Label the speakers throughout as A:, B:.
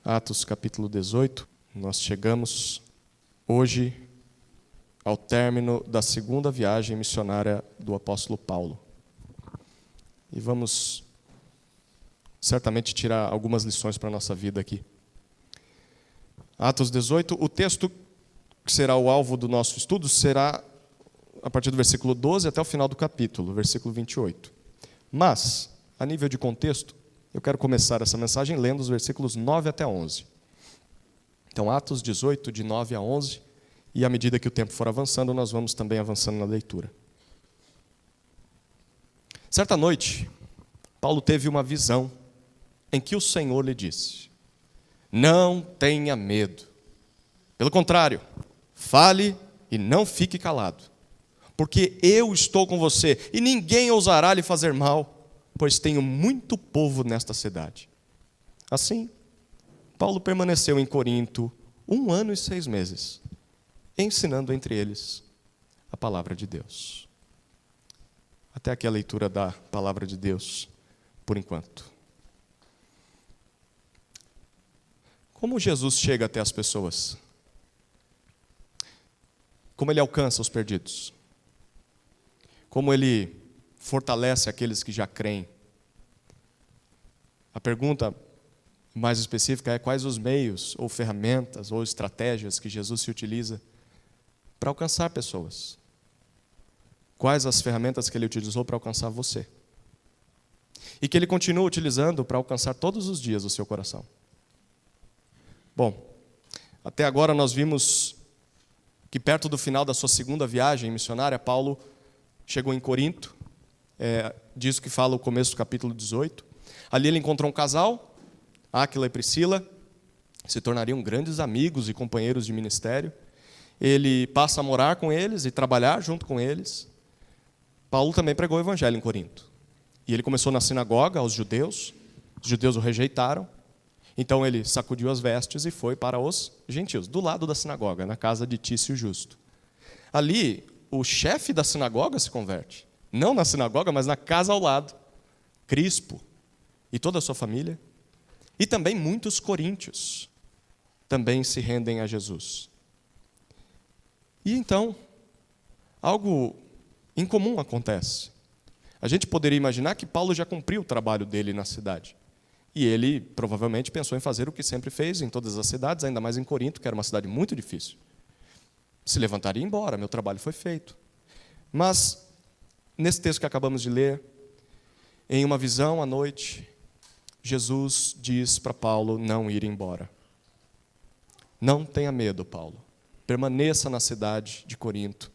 A: Atos capítulo 18, nós chegamos hoje ao término da segunda viagem missionária do apóstolo Paulo. E vamos certamente tirar algumas lições para a nossa vida aqui. Atos 18, o texto que será o alvo do nosso estudo será a partir do versículo 12 até o final do capítulo, versículo 28. Mas, a nível de contexto, eu quero começar essa mensagem lendo os versículos 9 até 11. Então, Atos 18, de 9 a 11, e à medida que o tempo for avançando, nós vamos também avançando na leitura. Certa noite, Paulo teve uma visão em que o Senhor lhe disse: não tenha medo. Pelo contrário, fale e não fique calado, porque eu estou com você e ninguém ousará lhe fazer mal, pois tenho muito povo nesta cidade. Assim, Paulo permaneceu em Corinto 1 ano e 6 meses, ensinando entre eles a palavra de Deus. Até aqui a leitura da palavra de Deus, por enquanto. Como Jesus chega até as pessoas? Como ele alcança os perdidos? Como ele fortalece aqueles que já creem? A pergunta mais específica é: quais os meios, ou ferramentas, ou estratégias que Jesus se utiliza para alcançar pessoas? Quais as ferramentas que ele utilizou para alcançar você? E que ele continua utilizando para alcançar todos os dias o seu coração? Bom, até agora nós vimos que perto do final da sua segunda viagem missionária, Paulo chegou em Corinto, disso que fala o começo do capítulo 18. Ali ele encontrou um casal, Áquila e Priscila, se tornariam grandes amigos e companheiros de ministério. Ele passa a morar com eles e trabalhar junto com eles. Paulo também pregou o evangelho em Corinto. E ele começou na sinagoga aos judeus. Os judeus o rejeitaram. Então ele sacudiu as vestes e foi para os gentios, do lado da sinagoga, na casa de Tício Justo. Ali, o chefe da sinagoga se converte. Não na sinagoga, mas na casa ao lado. Crispo e toda a sua família. E também muitos coríntios também se rendem a Jesus. E então, algo incomum acontece. A gente poderia imaginar que Paulo já cumpriu o trabalho dele na cidade. E ele provavelmente pensou em fazer o que sempre fez em todas as cidades, ainda mais em Corinto, que era uma cidade muito difícil. Se levantar e ir embora, meu trabalho foi feito. Mas, nesse texto que acabamos de ler, em uma visão à noite, Jesus diz para Paulo não ir embora. Não tenha medo, Paulo. Permaneça na cidade de Corinto,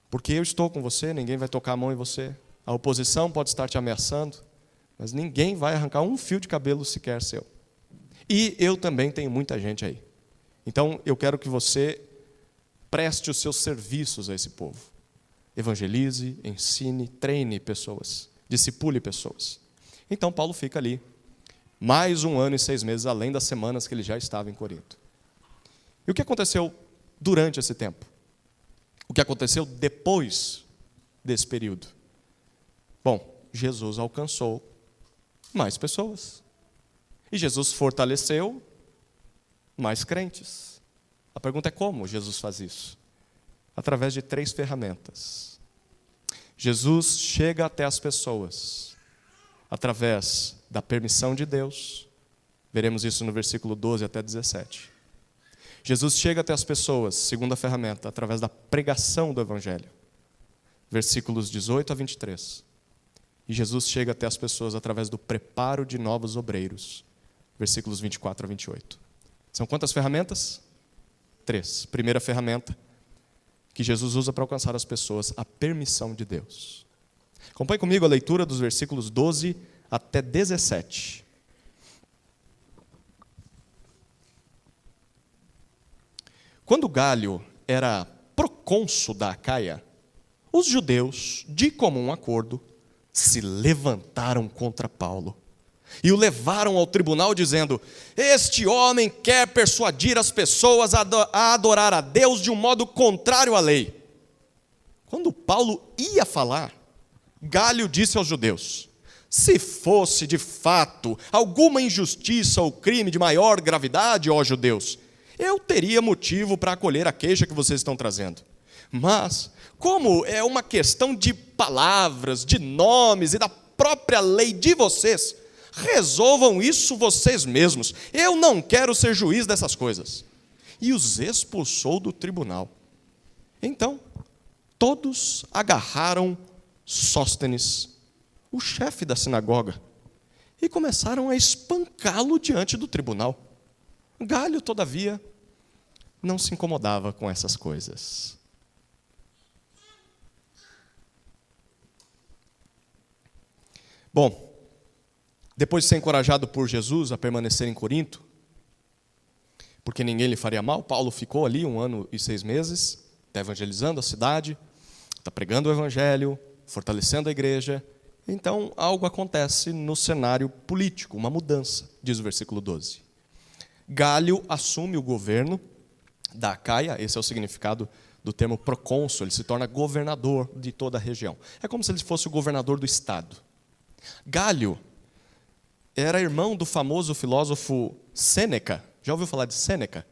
A: porque eu estou com você, ninguém vai tocar a mão em você. A oposição pode estar te ameaçando, mas ninguém vai arrancar um fio de cabelo sequer seu. E eu também tenho muita gente aí. Então, eu quero que você preste os seus serviços a esse povo. Evangelize, ensine, treine pessoas, discipule pessoas. Então, Paulo fica ali, mais 1 ano e 6 meses, além das semanas que ele já estava em Corinto. E o que aconteceu durante esse tempo? O que aconteceu depois desse período? Bom, Jesus alcançou mais pessoas. E Jesus fortaleceu mais crentes. A pergunta é: como Jesus faz isso? Através de 3 ferramentas. Jesus chega até as pessoas através da permissão de Deus. Veremos isso no versículo 12 até 17. Jesus chega até as pessoas, segunda ferramenta, através da pregação do evangelho. Versículos 18 a 23. E Jesus chega até as pessoas através do preparo de novos obreiros. Versículos 24 a 28. São quantas ferramentas? 3. Primeira ferramenta que Jesus usa para alcançar as pessoas: a permissão de Deus. Acompanhe comigo a leitura dos versículos 12 até 17. Quando Galho era procônsul da Acaia, os judeus, de comum acordo, se levantaram contra Paulo e o levaram ao tribunal dizendo: este homem quer persuadir as pessoas a adorar a Deus de um modo contrário à lei. Quando Paulo ia falar, Galho disse aos judeus: Se fosse, de fato, alguma injustiça ou crime de maior gravidade, ó judeus, eu teria motivo para acolher a queixa que vocês estão trazendo. Mas, como é uma questão de palavras, de nomes e da própria lei de vocês, resolvam isso vocês mesmos. Eu não quero ser juiz dessas coisas. E os expulsou do tribunal. Então, todos agarraram Sóstenes, o chefe da sinagoga, e começaram a espancá-lo diante do tribunal. Galho, todavia, não se incomodava com essas coisas. Bom, depois de ser encorajado por Jesus a permanecer em Corinto, porque ninguém lhe faria mal, Paulo ficou ali 1 ano e 6 meses, está evangelizando a cidade, está pregando o evangelho, fortalecendo a igreja. Então, algo acontece no cenário político, uma mudança, diz o versículo 12. Galho assume o governo da Acaia, esse é o significado do termo procônsul, ele se torna governador de toda a região. É como se ele fosse o governador do estado. Galho era irmão do famoso filósofo Sêneca. Já ouviu falar de Sêneca?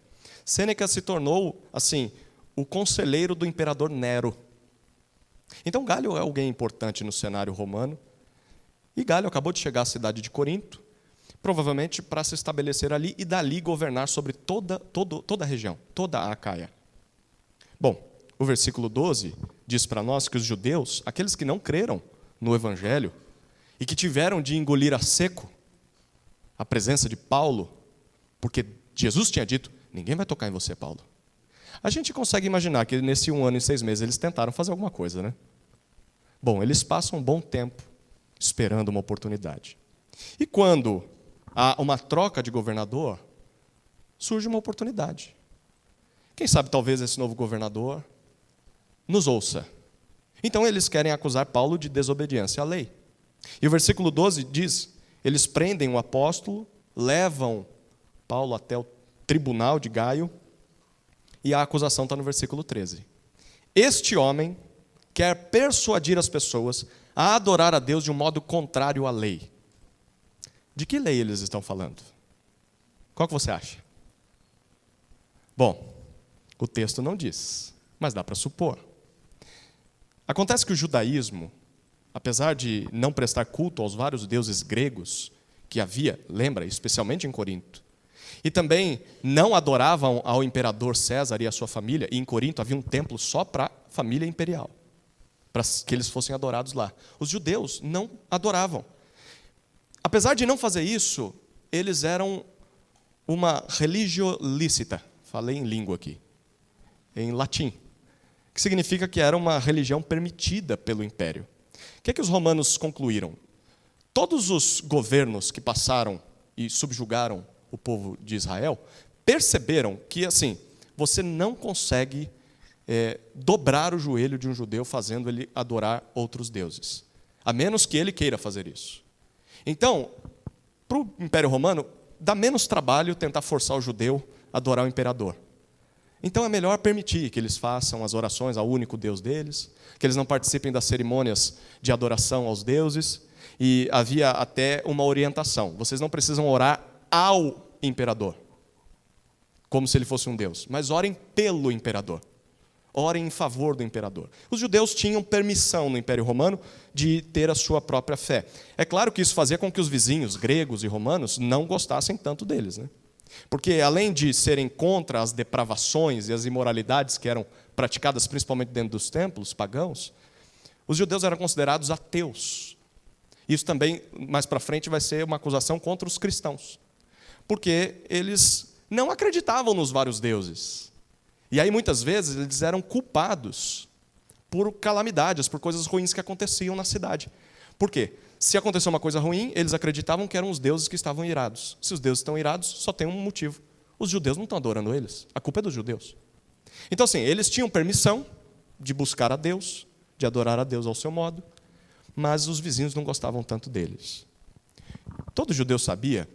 A: Sêneca se tornou, assim, o conselheiro do imperador Nero. Então, Galho é alguém importante no cenário romano. E Galho acabou de chegar à cidade de Corinto, provavelmente para se estabelecer ali e dali governar sobre toda a região, toda a Acaia. Bom, o versículo 12 diz para nós que os judeus, aqueles que não creram no evangelho e que tiveram de engolir a seco a presença de Paulo, porque Jesus tinha dito, ninguém vai tocar em você, Paulo. A gente consegue imaginar que nesse 1 ano e 6 meses eles tentaram fazer alguma coisa, né? Bom, eles passam um bom tempo esperando uma oportunidade. E quando há uma troca de governador, surge uma oportunidade. Quem sabe talvez esse novo governador nos ouça. Então eles querem acusar Paulo de desobediência à lei. E o versículo 12 diz, eles prendem o apóstolo, levam Paulo até o tribunal de Gaio, e a acusação está no versículo 13. Este homem quer persuadir as pessoas a adorar a Deus de um modo contrário à lei. De que lei eles estão falando? Qual que você acha? Bom, o texto não diz, mas dá para supor. Acontece que o judaísmo, apesar de não prestar culto aos vários deuses gregos que havia, lembra, especialmente em Corinto, e também não adoravam ao imperador César e a sua família, e em Corinto havia um templo só para a família imperial, para que eles fossem adorados lá. Os judeus não adoravam. Apesar de não fazer isso, eles eram uma religio lícita, falei em língua aqui, em latim, que significa que era uma religião permitida pelo império. O que é que os romanos concluíram? Todos os governos que passaram e subjugaram o povo de Israel perceberam que, assim, você não consegue dobrar o joelho de um judeu fazendo ele adorar outros deuses, a menos que ele queira fazer isso. Então, para o Império Romano, dá menos trabalho tentar forçar o judeu a adorar o imperador. Então é melhor permitir que eles façam as orações ao único Deus deles, que eles não participem das cerimônias de adoração aos deuses, e havia até uma orientação. Vocês não precisam orar ao imperador, como se ele fosse um deus, mas orem pelo imperador. Orem em favor do imperador. Os judeus tinham permissão no Império Romano de ter a sua própria fé. É claro que isso fazia com que os vizinhos gregos e romanos não gostassem tanto deles, né? Porque, além de serem contra as depravações e as imoralidades que eram praticadas principalmente dentro dos templos pagãos, os judeus eram considerados ateus. Isso também, mais para frente, vai ser uma acusação contra os cristãos, porque eles não acreditavam nos vários deuses. E aí, muitas vezes, eles eram culpados por calamidades, por coisas ruins que aconteciam na cidade. Por quê? Se aconteceu uma coisa ruim, eles acreditavam que eram os deuses que estavam irados. Se os deuses estão irados, só tem um motivo. Os judeus não estão adorando eles. A culpa é dos judeus. Então, assim, eles tinham permissão de buscar a Deus, de adorar a Deus ao seu modo, mas os vizinhos não gostavam tanto deles. Todo judeu sabia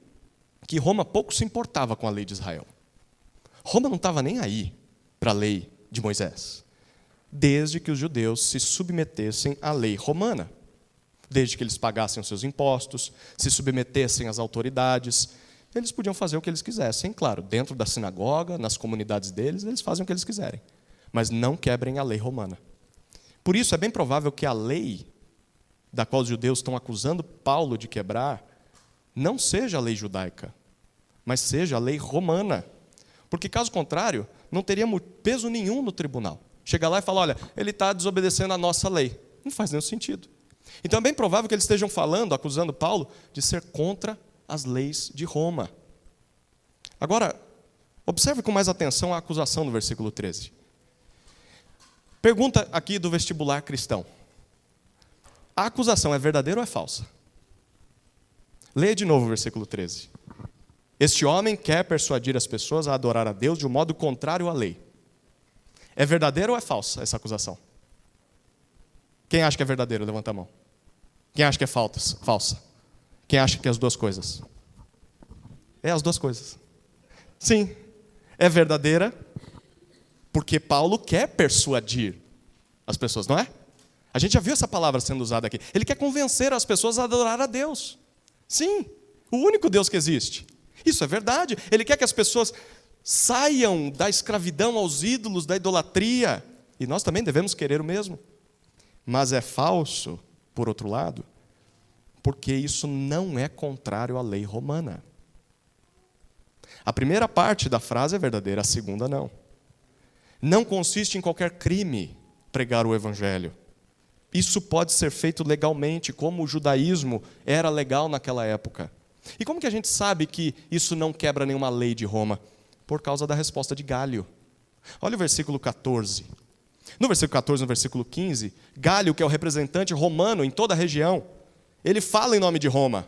A: que Roma pouco se importava com a lei de Israel. Roma não estava nem aí para a lei de Moisés, desde que os judeus se submetessem à lei romana. desde que eles pagassem os seus impostos, se submetessem às autoridades. Eles podiam fazer o que eles quisessem, claro, dentro da sinagoga, nas comunidades deles, eles fazem o que eles quiserem, mas não quebrem a lei romana. Por isso, é bem provável que a lei da qual os judeus estão acusando Paulo de quebrar não seja a lei judaica, mas seja a lei romana. Porque, caso contrário, não teria peso nenhum no tribunal. Chega lá e fala, olha, ele está desobedecendo a nossa lei. Não faz nenhum sentido. Então é bem provável que eles estejam falando, acusando Paulo, de ser contra as leis de Roma. Agora, observe com mais atenção a acusação no versículo 13. Pergunta aqui do vestibular cristão. A acusação é verdadeira ou é falsa? Leia de novo o versículo 13. Este homem quer persuadir as pessoas a adorar a Deus de um modo contrário à lei. É verdadeira ou é falsa essa acusação? Quem acha que é verdadeiro? Levanta a mão. Quem acha que é falsa? Quem acha que é as duas coisas? É as duas coisas. Sim, é verdadeira porque Paulo quer persuadir as pessoas, não é? A gente já viu essa palavra sendo usada aqui. Ele quer convencer as pessoas a adorar a Deus. Sim, o único Deus que existe. Isso é verdade. Ele quer que as pessoas saiam da escravidão aos ídolos, da idolatria. E nós também devemos querer o mesmo. Mas é falso, por outro lado, porque isso não é contrário à lei romana. A primeira parte da frase é verdadeira, a segunda não. Não consiste em qualquer crime pregar o evangelho. Isso pode ser feito legalmente, como o judaísmo era legal naquela época. E como que a gente sabe que isso não quebra nenhuma lei de Roma? Por causa da resposta de Gálio. Olha o versículo 14. No versículo 14 e no versículo 15, Gálio, que é o representante romano em toda a região, ele fala em nome de Roma.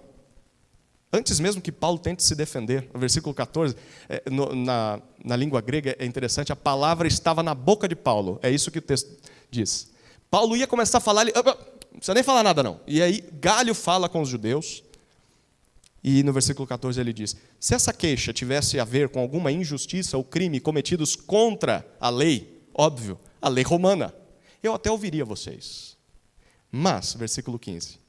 A: Antes mesmo que Paulo tente se defender. No versículo 14, na língua grega é interessante, a palavra estava na boca de Paulo. É isso que o texto diz. Paulo ia começar a falar, ele, não precisa nem falar nada não. E aí Gálio fala com os judeus, e no versículo 14 ele diz, se essa queixa tivesse a ver com alguma injustiça ou crime cometidos contra a lei, óbvio, a lei romana, eu até ouviria vocês. Mas, versículo 15,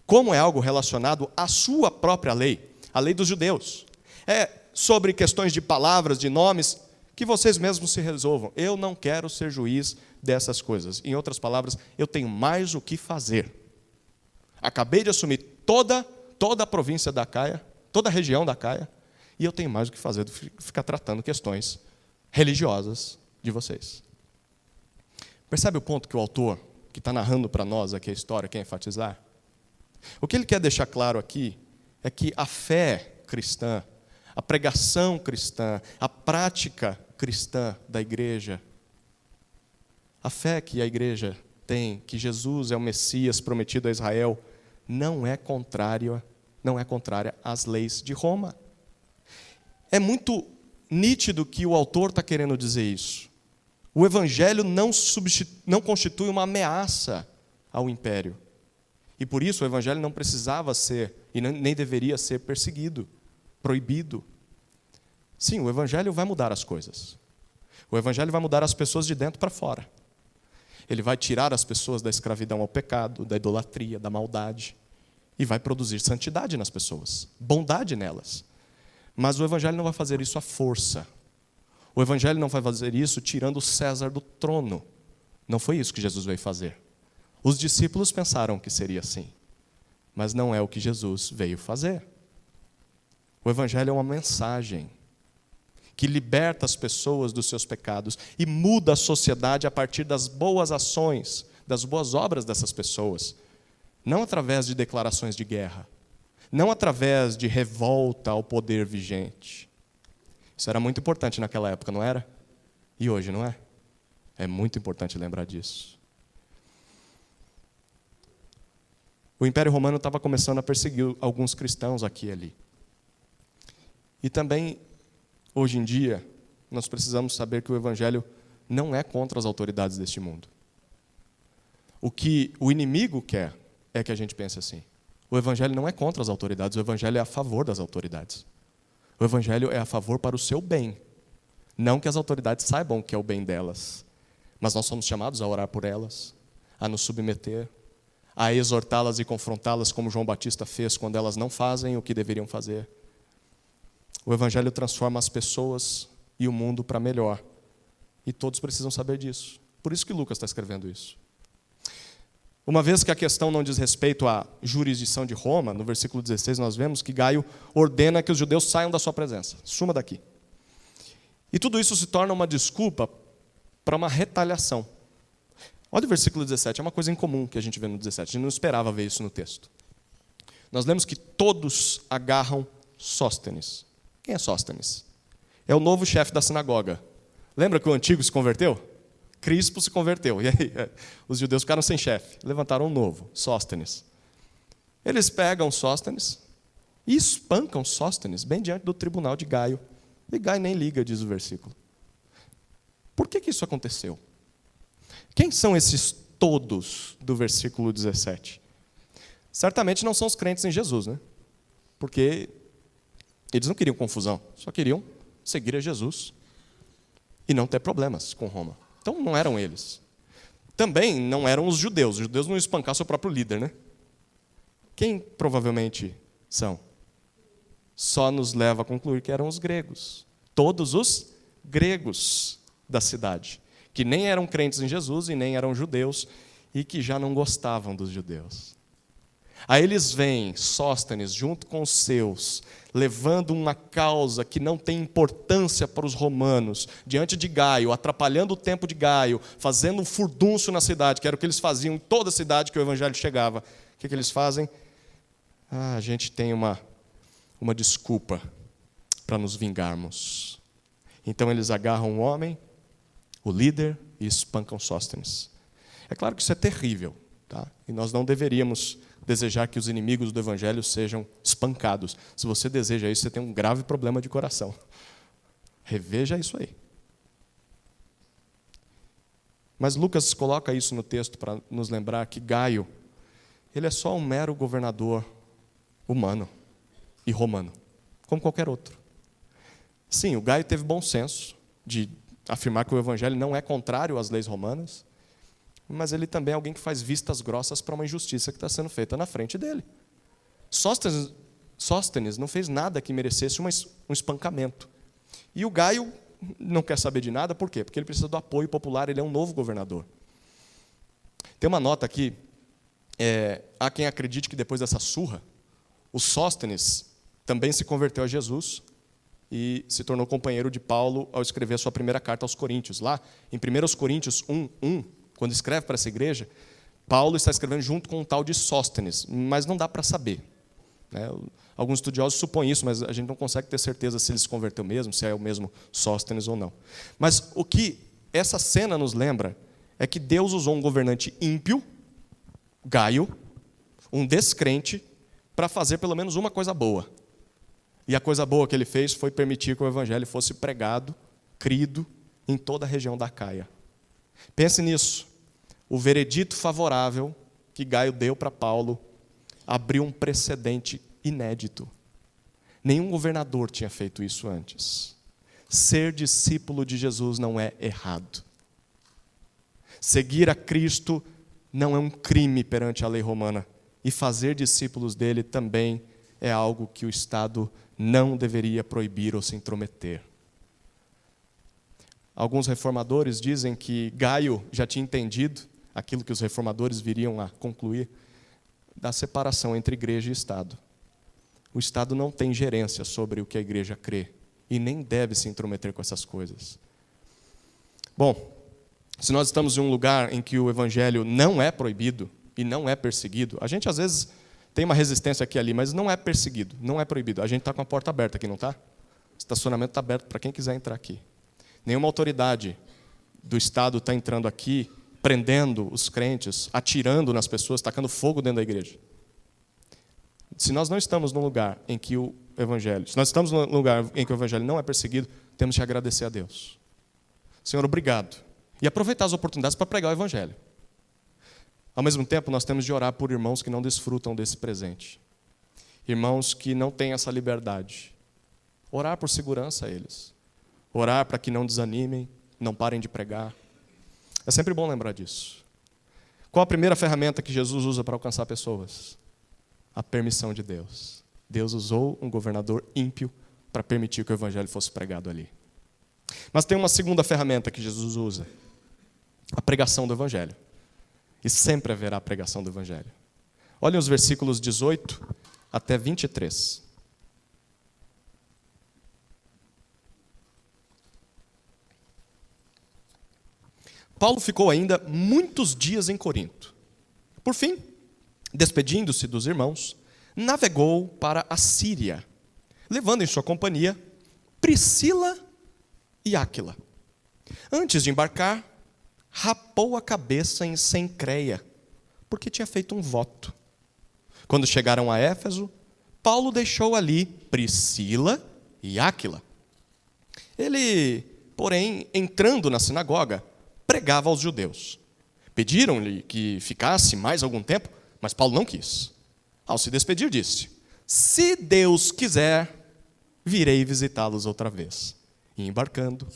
A: como é algo relacionado à sua própria lei, a lei dos judeus, é sobre questões de palavras, de nomes, que vocês mesmos se resolvam. Eu não quero ser juiz dessas coisas. Em outras palavras, eu tenho mais o que fazer. Acabei de assumir toda a província da Acaia, toda a região da Acaia, e eu tenho mais o que fazer do que ficar tratando questões religiosas de vocês. Percebe o ponto que o autor, que está narrando para nós aqui a história, quer enfatizar? O que ele quer deixar claro aqui é que a fé cristã, a pregação cristã, a prática cristã da igreja, a fé que a igreja tem, que Jesus é o Messias prometido a Israel, não é contrária às leis de Roma. É muito nítido que o autor está querendo dizer isso. O evangelho não constitui uma ameaça ao império. E por isso o evangelho não precisava ser, e nem deveria ser perseguido, proibido. Sim, o evangelho vai mudar as coisas. O evangelho vai mudar as pessoas de dentro para fora. Ele vai tirar as pessoas da escravidão ao pecado, da idolatria, da maldade, e vai produzir santidade nas pessoas, bondade nelas. Mas o evangelho não vai fazer isso à força. O evangelho não vai fazer isso tirando César do trono. Não foi isso que Jesus veio fazer. Os discípulos pensaram que seria assim, mas não é o que Jesus veio fazer. O evangelho é uma mensagem que liberta as pessoas dos seus pecados e muda a sociedade a partir das boas ações, das boas obras dessas pessoas. Não através de declarações de guerra, não através de revolta ao poder vigente. Isso era muito importante naquela época, não era? E hoje, não é? É muito importante lembrar disso. O Império Romano estava começando a perseguir alguns cristãos aqui e ali. E também, hoje em dia, nós precisamos saber que o Evangelho não é contra as autoridades deste mundo. O que o inimigo quer é que a gente pense assim. O Evangelho não é contra as autoridades, o Evangelho é a favor das autoridades. O Evangelho é a favor para o seu bem. Não que as autoridades saibam o que é o bem delas, mas nós somos chamados a orar por elas, a nos submeter, a exortá-las e confrontá-las como João Batista fez quando elas não fazem o que deveriam fazer. O Evangelho transforma as pessoas e o mundo para melhor. E todos precisam saber disso. Por isso que Lucas está escrevendo isso. Uma vez que a questão não diz respeito à jurisdição de Roma, no versículo 16 nós vemos que Gaio ordena que os judeus saiam da sua presença. Suma daqui. E tudo isso se torna uma desculpa para uma retaliação. Olha o versículo 17, é uma coisa incomum que a gente vê no 17. A gente não esperava ver isso no texto. Nós lemos que todos agarram Sóstenes. Quem é Sóstenes? É o novo chefe da sinagoga. Lembra que o antigo se converteu? Crispo se converteu. E aí, os judeus ficaram sem chefe. Levantaram um novo, Sóstenes. Eles pegam Sóstenes e espancam Sóstenes bem diante do tribunal de Gaio. E Gaio nem liga, diz o versículo. Por que isso aconteceu? Quem são esses todos do versículo 17? Certamente não são os crentes em Jesus, né? Porque eles não queriam confusão, só queriam seguir a Jesus e não ter problemas com Roma. Então não eram eles. Também não eram os judeus não iam espancar seu próprio líder, né? Quem provavelmente são? Só nos leva a concluir que eram os gregos. Todos os gregos da cidade, que nem eram crentes em Jesus e nem eram judeus e que já não gostavam dos judeus. Aí eles veem Sóstenes junto com os seus, levando uma causa que não tem importância para os romanos, diante de Gaio, atrapalhando o tempo de Gaio, fazendo um furdúncio na cidade, que era o que eles faziam em toda a cidade que o evangelho chegava. O que eles fazem? A gente tem uma desculpa para nos vingarmos. Então eles agarram o homem, o líder, e espancam Sóstenes. É claro que isso é terrível, tá? E nós não deveríamos desejar que os inimigos do evangelho sejam espancados. Se você deseja isso, você tem um grave problema de coração. Reveja isso aí. Mas Lucas coloca isso no texto para nos lembrar que Gaio, ele é só um mero governador humano e romano, como qualquer outro. Sim, o Gaio teve bom senso de afirmar que o evangelho não é contrário às leis romanas, mas ele também é alguém que faz vistas grossas para uma injustiça que está sendo feita na frente dele. Sóstenes não fez nada que merecesse um espancamento. E o Gaio não quer saber de nada, por quê? Porque ele precisa do apoio popular, ele é um novo governador. Tem uma nota aqui, há quem acredite que depois dessa surra, o Sóstenes também se converteu a Jesus e se tornou companheiro de Paulo ao escrever a sua primeira carta aos Coríntios. Lá, em 1 Coríntios 1:1, quando escreve para essa igreja, Paulo está escrevendo junto com um tal de Sóstenes, mas não dá para saber, né? Alguns estudiosos supõem isso, mas a gente não consegue ter certeza se ele se converteu mesmo, se é o mesmo Sóstenes ou não. Mas o que essa cena nos lembra é que Deus usou um governante ímpio, Gaio, um descrente, para fazer pelo menos uma coisa boa. E a coisa boa que ele fez foi permitir que o evangelho fosse pregado, crido, em toda a região da Acaia. Pense nisso. O veredito favorável que Gaio deu para Paulo abriu um precedente inédito. Nenhum governador tinha feito isso antes. Ser discípulo de Jesus não é errado. Seguir a Cristo não é um crime perante a lei romana. E fazer discípulos dele também é algo que o Estado não deveria proibir ou se intrometer. Alguns reformadores dizem que Gaio já tinha entendido aquilo que os reformadores viriam a concluir, da separação entre igreja e Estado. O Estado não tem gerência sobre o que a igreja crê e nem deve se intrometer com essas coisas. Bom, se nós estamos em um lugar em que o evangelho não é proibido e não é perseguido, a gente às vezes tem uma resistência aqui e ali, mas não é perseguido, não é proibido. A gente está com a porta aberta aqui, não está? O estacionamento está aberto para quem quiser entrar aqui. Nenhuma autoridade do Estado está entrando aqui, prendendo os crentes, atirando nas pessoas, tacando fogo dentro da igreja. Se nós não estamos num lugar em que o evangelho, se nós estamos num lugar em que o evangelho não é perseguido, temos que agradecer a Deus. Senhor, obrigado. E aproveitar as oportunidades para pregar o evangelho. Ao mesmo tempo, nós temos de orar por irmãos que não desfrutam desse presente. Irmãos que não têm essa liberdade. Orar por segurança a eles. Orar para que não desanimem, não parem de pregar. É sempre bom lembrar disso. Qual a primeira ferramenta que Jesus usa para alcançar pessoas? A permissão de Deus. Deus usou um governador ímpio para permitir que o evangelho fosse pregado ali. Mas tem uma segunda ferramenta que Jesus usa: a pregação do evangelho. E sempre haverá a pregação do evangelho. Olhem os versículos 18 até 23. Paulo ficou ainda muitos dias em Corinto. Por fim, despedindo-se dos irmãos, navegou para a Síria, levando em sua companhia Priscila e Áquila. Antes de embarcar, rapou a cabeça em Cencreia, porque tinha feito um voto. Quando chegaram a Éfeso, Paulo deixou ali Priscila e Áquila. Ele, porém, entrando na sinagoga, pregava aos judeus. Pediram-lhe que ficasse mais algum tempo, mas Paulo não quis. Ao se despedir, disse: se Deus quiser, virei visitá-los outra vez. E embarcando,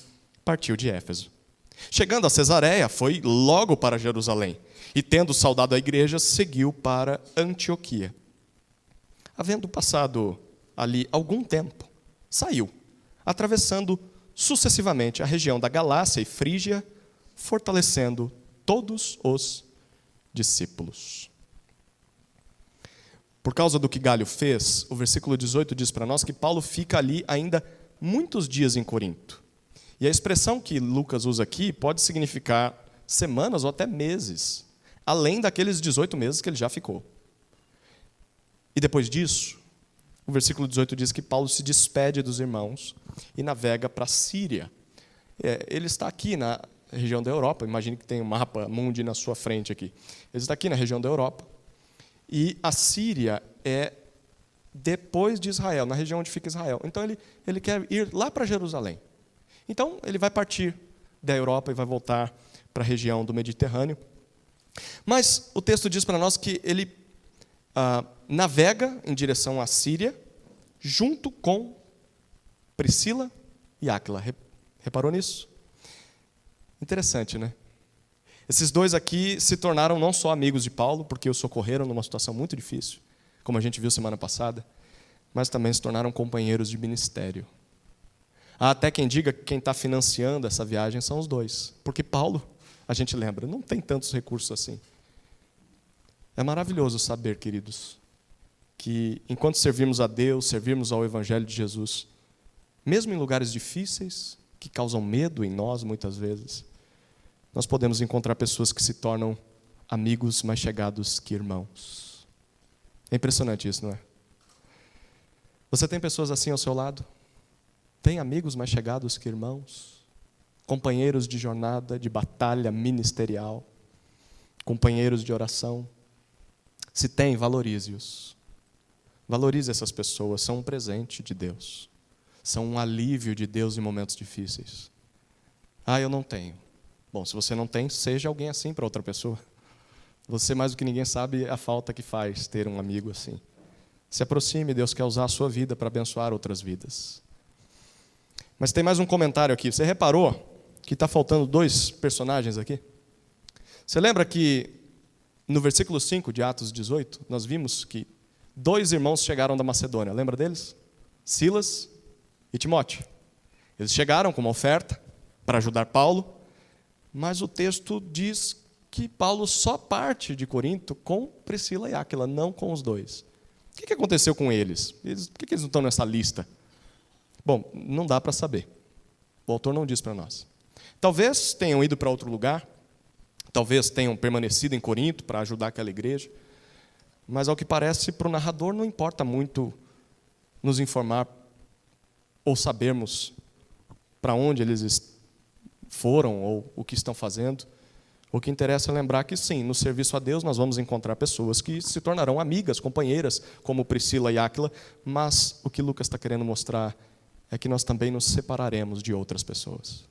A: partiu de Éfeso. Chegando a Cesareia, foi logo para Jerusalém, e tendo saudado a igreja, seguiu para Antioquia. Havendo passado ali algum tempo, saiu, atravessando sucessivamente a região da Galácia e Frígia, fortalecendo todos os discípulos. Por causa do que Galho fez, o versículo 18 diz para nós que Paulo fica ali ainda muitos dias em Corinto. E a expressão que Lucas usa aqui pode significar semanas ou até meses, além daqueles 18 meses que ele já ficou. E depois disso, o versículo 18 diz que Paulo se despede dos irmãos e navega para a Síria. Ele está aqui na região da Europa, imagine que tem um mapa mundi na sua frente aqui. Ele está aqui na região da Europa. E a Síria é depois de Israel, na região onde fica Israel. Então ele quer ir lá para Jerusalém. Então ele vai partir da Europa e vai voltar para a região do Mediterrâneo. Mas o texto diz para nós que ele navega em direção à Síria, junto com Priscila e Áquila. Reparou nisso? Interessante, né? Esses dois aqui se tornaram não só amigos de Paulo, porque o socorreram numa situação muito difícil, como a gente viu semana passada, mas também se tornaram companheiros de ministério. Há até quem diga que quem está financiando essa viagem são os dois, porque Paulo, a gente lembra, não tem tantos recursos assim. É maravilhoso saber, queridos, que enquanto servirmos a Deus, servirmos ao Evangelho de Jesus, mesmo em lugares difíceis, que causam medo em nós muitas vezes, nós podemos encontrar pessoas que se tornam amigos mais chegados que irmãos. É impressionante isso, não é? Você tem pessoas assim ao seu lado? Tem amigos mais chegados que irmãos? Companheiros de jornada, de batalha ministerial? Companheiros de oração? Se tem, valorize-os. Valorize essas pessoas, são um presente de Deus. São um alívio de Deus em momentos difíceis. Eu não tenho. Bom, se você não tem, seja alguém assim para outra pessoa. Você, mais do que ninguém, sabe a falta que faz ter um amigo assim. Se aproxime, Deus quer usar a sua vida para abençoar outras vidas. Mas tem mais um comentário aqui. Você reparou que está faltando dois personagens aqui? Você lembra que no versículo 5 de Atos 18, nós vimos que dois irmãos chegaram da Macedônia. Lembra deles? Silas e Timóteo. Eles chegaram com uma oferta para ajudar Paulo, mas o texto diz que Paulo só parte de Corinto com Priscila e Áquila, não com os dois. O que aconteceu com eles? Por que eles não estão nessa lista? Bom, não dá para saber. O autor não diz para nós. Talvez tenham ido para outro lugar, talvez tenham permanecido em Corinto para ajudar aquela igreja, mas ao que parece, para o narrador não importa muito nos informar ou sabermos para onde eles foram ou o que estão fazendo. O que interessa é lembrar que sim, no serviço a Deus nós vamos encontrar pessoas que se tornarão amigas, companheiras, como Priscila e Áquila, mas o que Lucas está querendo mostrar é que nós também nos separaremos de outras pessoas.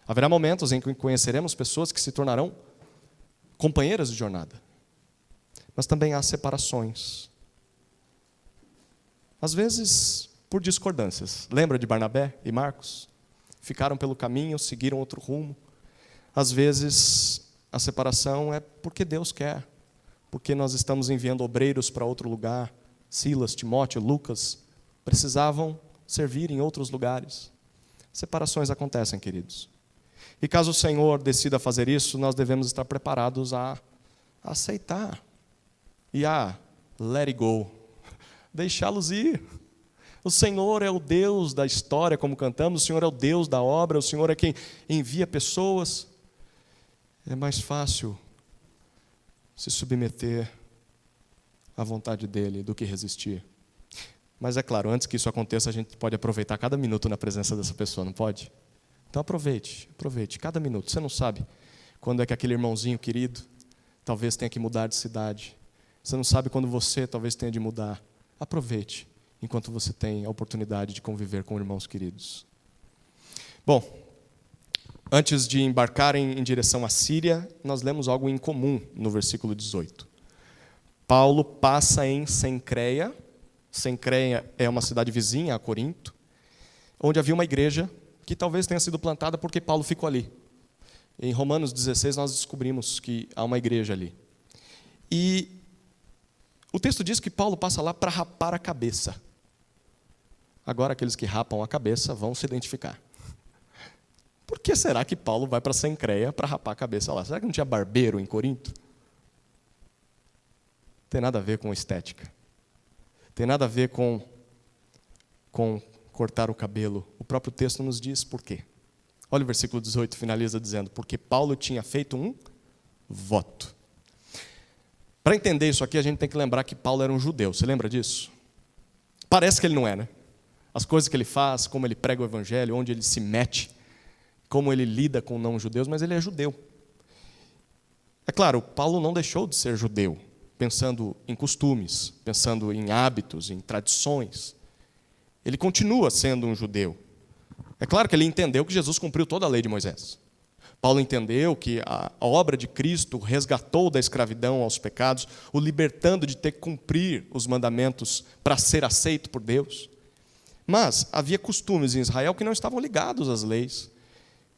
A: Haverá momentos em que conheceremos pessoas que se tornarão companheiras de jornada, mas também há separações. Às vezes, por discordâncias. Lembra de Barnabé e Marcos? Ficaram pelo caminho, seguiram outro rumo. Às vezes, a separação é porque Deus quer, porque nós estamos enviando obreiros para outro lugar. Silas, Timóteo, Lucas precisavam servir em outros lugares. Separações acontecem, queridos. E caso o Senhor decida fazer isso, nós devemos estar preparados a aceitar e a let it go, deixá-los ir. O Senhor é o Deus da história, como cantamos, o Senhor é o Deus da obra, o Senhor é quem envia pessoas. É mais fácil se submeter à vontade dEle do que resistir. Mas é claro, antes que isso aconteça, a gente pode aproveitar cada minuto na presença dessa pessoa, não pode? Então aproveite cada minuto. Você não sabe quando é que aquele irmãozinho querido talvez tenha que mudar de cidade. Você não sabe quando você talvez tenha de mudar. Aproveite enquanto você tem a oportunidade de conviver com irmãos queridos. Bom, antes de embarcarem em direção à Síria, nós lemos algo em comum no versículo 18. Paulo passa em Cencreia. Cencreia é uma cidade vizinha a Corinto, onde havia uma igreja que talvez tenha sido plantada porque Paulo ficou ali. Em Romanos 16 nós descobrimos que há uma igreja ali. E o texto diz que Paulo passa lá para rapar a cabeça. Agora aqueles que rapam a cabeça vão se identificar. Por que será que Paulo vai para Cencreia para rapar a cabeça lá? Será que não tinha barbeiro em Corinto? Tem nada a ver com estética. Tem nada a ver com cortar o cabelo. O próprio texto nos diz por quê. Olha o versículo 18, finaliza dizendo, porque Paulo tinha feito um voto. Para entender isso aqui, a gente tem que lembrar que Paulo era um judeu. Você lembra disso? Parece que ele não é, né? As coisas que ele faz, como ele prega o evangelho, onde ele se mete, como ele lida com não-judeus, mas ele é judeu. É claro, Paulo não deixou de ser judeu, pensando em costumes, pensando em hábitos, em tradições. Ele continua sendo um judeu. É claro que ele entendeu que Jesus cumpriu toda a lei de Moisés. Paulo entendeu que a obra de Cristo o resgatou da escravidão aos pecados, o libertando de ter que cumprir os mandamentos para ser aceito por Deus. Mas havia costumes em Israel que não estavam ligados às leis.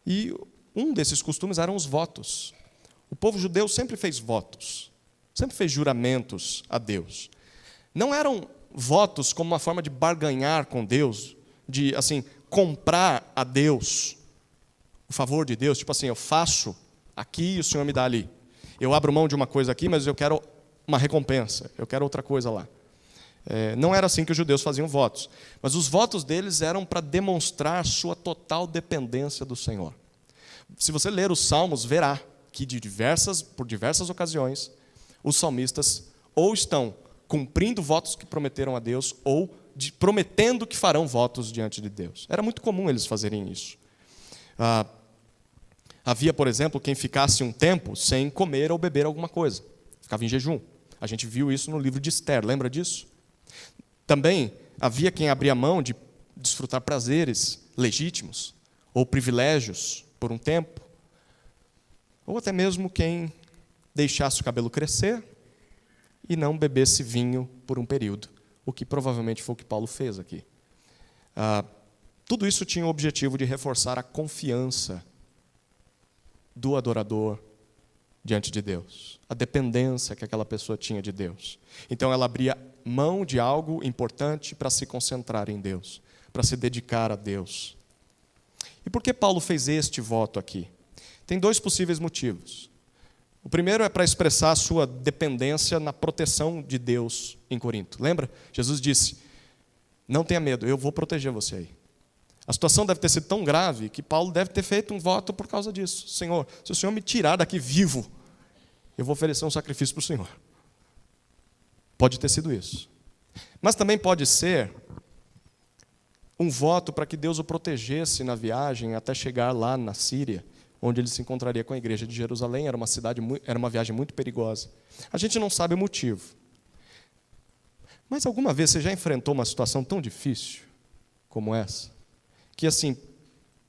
A: E um desses costumes eram os votos. O povo judeu sempre fez votos, sempre fez juramentos a Deus. Não eram votos como uma forma de barganhar com Deus, de assim comprar a Deus o favor de Deus, tipo assim, eu faço aqui e o Senhor me dá ali. Eu abro mão de uma coisa aqui, mas eu quero uma recompensa, eu quero outra coisa lá. Não era assim que os judeus faziam votos. Mas os votos deles eram para demonstrar sua total dependência do Senhor. Se você ler os Salmos, verá que por diversas ocasiões, os salmistas ou estão cumprindo votos que prometeram a Deus, ou prometendo que farão votos diante de Deus. Era muito comum eles fazerem isso. Havia, por exemplo, quem ficasse um tempo sem comer ou beber alguma coisa. Ficava em jejum. A gente viu isso no livro de Esther, lembra disso? Também havia quem abria mão de desfrutar prazeres legítimos ou privilégios por um tempo. Ou até mesmo quem deixasse o cabelo crescer e não bebesse vinho por um período. O que provavelmente foi o que Paulo fez aqui. Tudo isso tinha o objetivo de reforçar a confiança do adorador diante de Deus, a dependência que aquela pessoa tinha de Deus. Então ela abria mão de algo importante para se concentrar em Deus, para se dedicar a Deus. E por que Paulo fez este voto aqui? Tem dois possíveis motivos. O primeiro é para expressar a sua dependência na proteção de Deus em Corinto. Lembra? Jesus disse, não tenha medo, eu vou proteger você aí. A situação deve ter sido tão grave que Paulo deve ter feito um voto por causa disso. Senhor, se o Senhor me tirar daqui vivo, eu vou oferecer um sacrifício para o Senhor. Pode ter sido isso. Mas também pode ser um voto para que Deus o protegesse na viagem até chegar lá na Síria, onde ele se encontraria com a igreja de Jerusalém. Era uma viagem muito perigosa. A gente não sabe o motivo. Mas alguma vez você já enfrentou uma situação tão difícil como essa? Que assim,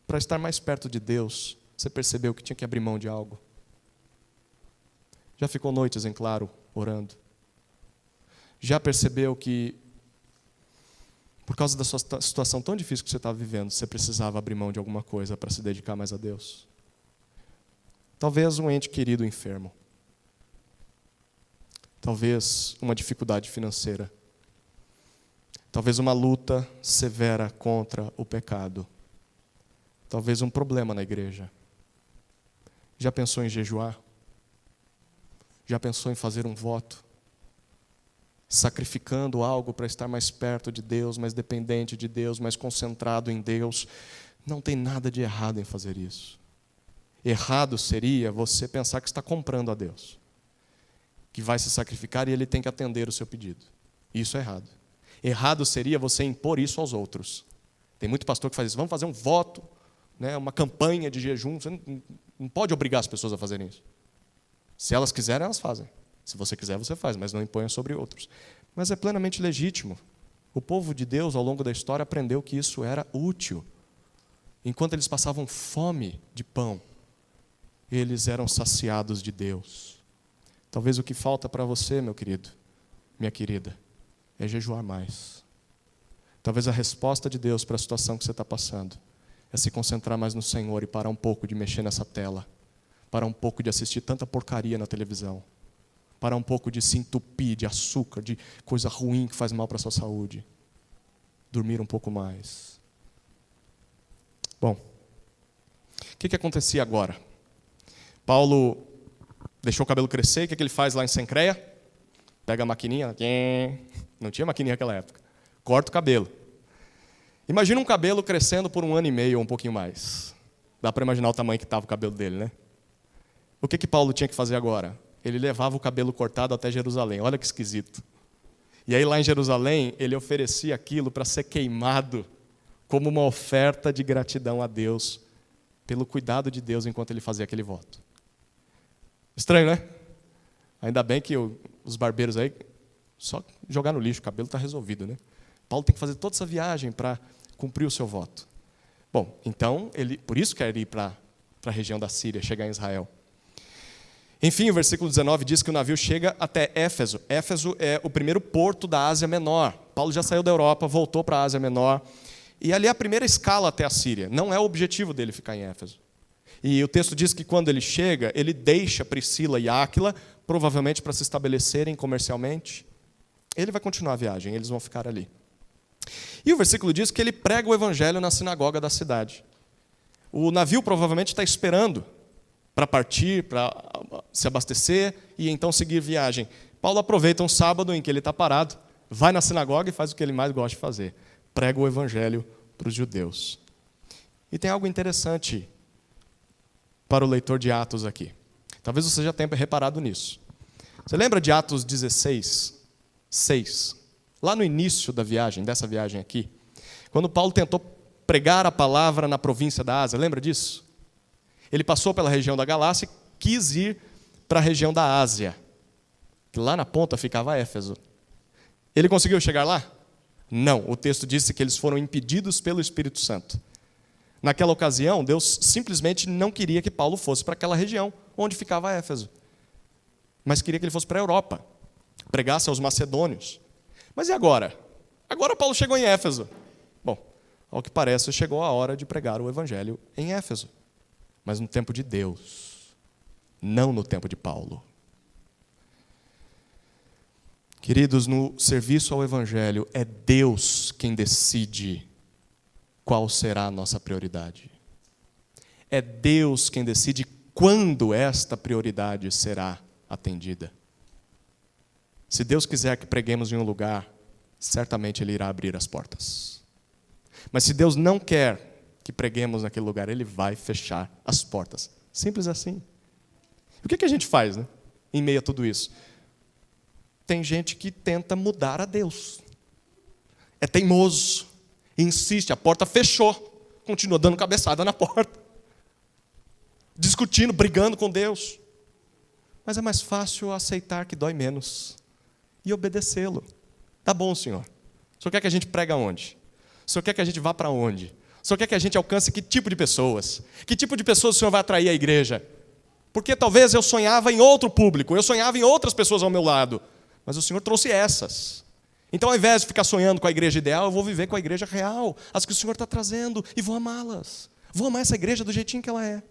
A: para estar mais perto de Deus, você percebeu que tinha que abrir mão de algo? Já ficou noites em claro orando? Já percebeu que, por causa da sua situação tão difícil que você estava vivendo, você precisava abrir mão de alguma coisa para se dedicar mais a Deus? Talvez um ente querido enfermo. Talvez uma dificuldade financeira. Talvez uma luta severa contra o pecado. Talvez um problema na igreja. Já pensou em jejuar? Já pensou em fazer um voto? Sacrificando algo para estar mais perto de Deus, mais dependente de Deus, mais concentrado em Deus. Não tem nada de errado em fazer isso. Errado seria você pensar que está comprando a Deus, que vai se sacrificar e Ele tem que atender o seu pedido. Isso é errado. Errado seria você impor isso aos outros. Tem muito pastor que faz isso. Vamos fazer um voto, né, uma campanha de jejum. Você não pode obrigar as pessoas a fazerem isso. Se elas quiserem, elas fazem. Se você quiser, você faz, mas não imponha sobre outros. Mas é plenamente legítimo. O povo de Deus, ao longo da história, aprendeu que isso era útil. Enquanto eles passavam fome de pão, eles eram saciados de Deus. Talvez o que falta para você, meu querido, minha querida, é jejuar mais. Talvez a resposta de Deus para a situação que você está passando é se concentrar mais no Senhor e parar um pouco de mexer nessa tela, parar um pouco de assistir tanta porcaria na televisão, parar um pouco de se entupir de açúcar, de coisa ruim que faz mal para a sua saúde, dormir um pouco mais. Bom, o que acontecia agora? Paulo deixou o cabelo crescer, o que ele faz lá em Cencreia? Pega a maquininha, não tinha maquininha naquela época, corta o cabelo. Imagina um cabelo crescendo por 1 ano e meio ou um pouquinho mais. Dá para imaginar o tamanho que estava o cabelo dele, né? O que Paulo tinha que fazer agora? Ele levava o cabelo cortado até Jerusalém. Olha que esquisito. E aí lá em Jerusalém, ele oferecia aquilo para ser queimado como uma oferta de gratidão a Deus, pelo cuidado de Deus enquanto ele fazia aquele voto. Estranho, né? Ainda bem que os barbeiros aí, só jogar no lixo, o cabelo está resolvido, né? Paulo tem que fazer toda essa viagem para cumprir o seu voto. Bom, então, ele por isso quer ir para a região da Síria, chegar em Israel. Enfim, o versículo 19 diz que o navio chega até Éfeso. Éfeso é o primeiro porto da Ásia Menor. Paulo já saiu da Europa, voltou para a Ásia Menor. E ali é a primeira escala até a Síria. Não é o objetivo dele ficar em Éfeso. E o texto diz que quando ele chega, ele deixa Priscila e Áquila, provavelmente para se estabelecerem comercialmente. Ele vai continuar a viagem, eles vão ficar ali. E o versículo diz que ele prega o evangelho na sinagoga da cidade. O navio provavelmente está esperando para partir, para se abastecer e então seguir viagem. Paulo aproveita um sábado em que ele está parado, vai na sinagoga e faz o que ele mais gosta de fazer. Prega o evangelho para os judeus. E tem algo interessante para o leitor de Atos aqui. Talvez você já tenha reparado nisso. Você lembra de Atos 16, 6? Lá no início da viagem, dessa viagem aqui, quando Paulo tentou pregar a palavra na província da Ásia, lembra disso? Ele passou pela região da Galácia e quis ir para a região da Ásia, que lá na ponta ficava Éfeso. Ele conseguiu chegar lá? Não, o texto disse que eles foram impedidos pelo Espírito Santo. Naquela ocasião, Deus simplesmente não queria que Paulo fosse para aquela região onde ficava Éfeso, mas queria que ele fosse para a Europa, pregasse aos macedônios. Mas e agora? Agora Paulo chegou em Éfeso. Bom, ao que parece, chegou a hora de pregar o evangelho em Éfeso, mas no tempo de Deus, não no tempo de Paulo. Queridos, no serviço ao evangelho, é Deus quem decide qual será a nossa prioridade. É Deus quem decide quando esta prioridade será atendida. Se Deus quiser que preguemos em um lugar, certamente Ele irá abrir as portas. Mas se Deus não quer que preguemos naquele lugar, Ele vai fechar as portas. Simples assim. O que a gente faz, né, em meio a tudo isso? Tem gente que tenta mudar a Deus. É teimoso, insiste, a porta fechou, continua dando cabeçada na porta, discutindo, brigando com Deus. Mas é mais fácil aceitar que dói menos e obedecê-lo. Tá bom, Senhor. O Senhor quer que a gente pregue aonde? O Senhor quer que a gente vá para onde? O Senhor quer que a gente alcance que tipo de pessoas? Que tipo de pessoas o Senhor vai atrair à igreja? Porque talvez eu sonhava em outro público, eu sonhava em outras pessoas ao meu lado, mas o Senhor trouxe essas. Então, ao invés de ficar sonhando com a igreja ideal, eu vou viver com a igreja real, as que o Senhor está trazendo, e vou amá-las. Vou amar essa igreja do jeitinho que ela é.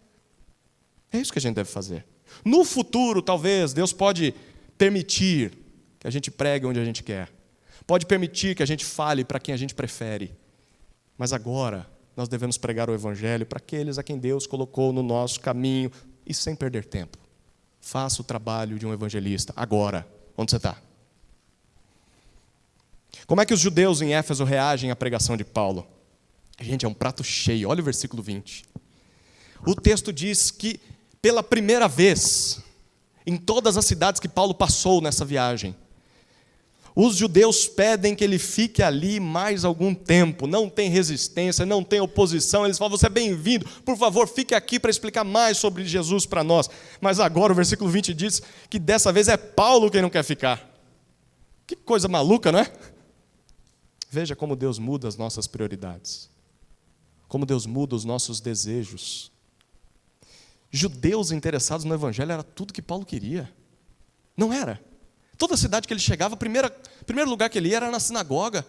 A: É isso que a gente deve fazer. No futuro, talvez, Deus pode permitir que a gente pregue onde a gente quer. Pode permitir que a gente fale para quem a gente prefere. Mas agora, nós devemos pregar o Evangelho para aqueles a quem Deus colocou no nosso caminho e sem perder tempo. Faça o trabalho de um evangelista agora, onde você está. Como é que os judeus em Éfeso reagem à pregação de Paulo? Gente, é um prato cheio. Olha o versículo 20. O texto diz que, pela primeira vez, em todas as cidades que Paulo passou nessa viagem, os judeus pedem que ele fique ali mais algum tempo. Não tem resistência, não tem oposição. Eles falam, você é bem-vindo, por favor, fique aqui para explicar mais sobre Jesus para nós. Mas agora o versículo 20 diz que dessa vez é Paulo quem não quer ficar. Que coisa maluca, não é? Veja como Deus muda as nossas prioridades. Como Deus muda os nossos desejos. Judeus interessados no Evangelho era tudo que Paulo queria. Não era? Toda cidade que ele chegava, o primeiro lugar que ele ia era na sinagoga.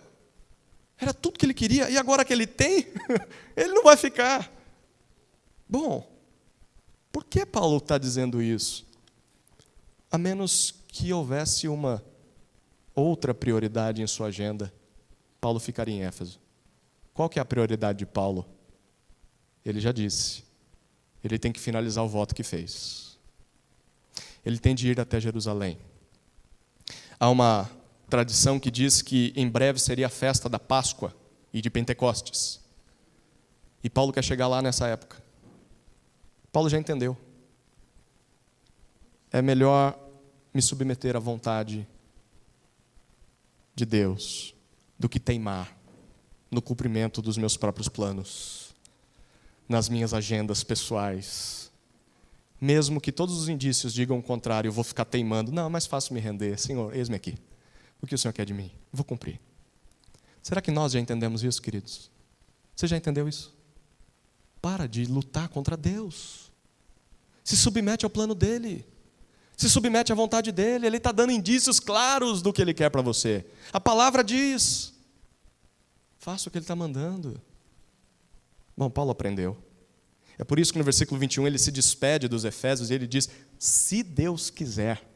A: Era tudo que ele queria. E agora que ele tem, ele não vai ficar. Bom, por que Paulo está dizendo isso? A menos que houvesse uma outra prioridade em sua agenda, Paulo ficaria em Éfeso. Qual que é a prioridade de Paulo? Ele já disse. Ele tem que finalizar o voto que fez. Ele tem de ir até Jerusalém. Há uma tradição que diz que em breve seria a festa da Páscoa e de Pentecostes. E Paulo quer chegar lá nessa época. Paulo já entendeu. É melhor me submeter à vontade de Deus do que teimar no cumprimento dos meus próprios planos, nas minhas agendas pessoais. Mesmo que todos os indícios digam o contrário, eu vou ficar teimando. Não, é mais fácil me render. Senhor, eis-me aqui. O que o Senhor quer de mim? Eu vou cumprir. Será que nós já entendemos isso, queridos? Você já entendeu isso? Para de lutar contra Deus. Se submete ao plano dEle. Se submete à vontade dEle. Ele está dando indícios claros do que Ele quer para você. A palavra diz. Faça o que Ele está mandando. Bom, Paulo aprendeu. É por isso que no versículo 21 ele se despede dos Efésios e ele diz, se Deus quiser,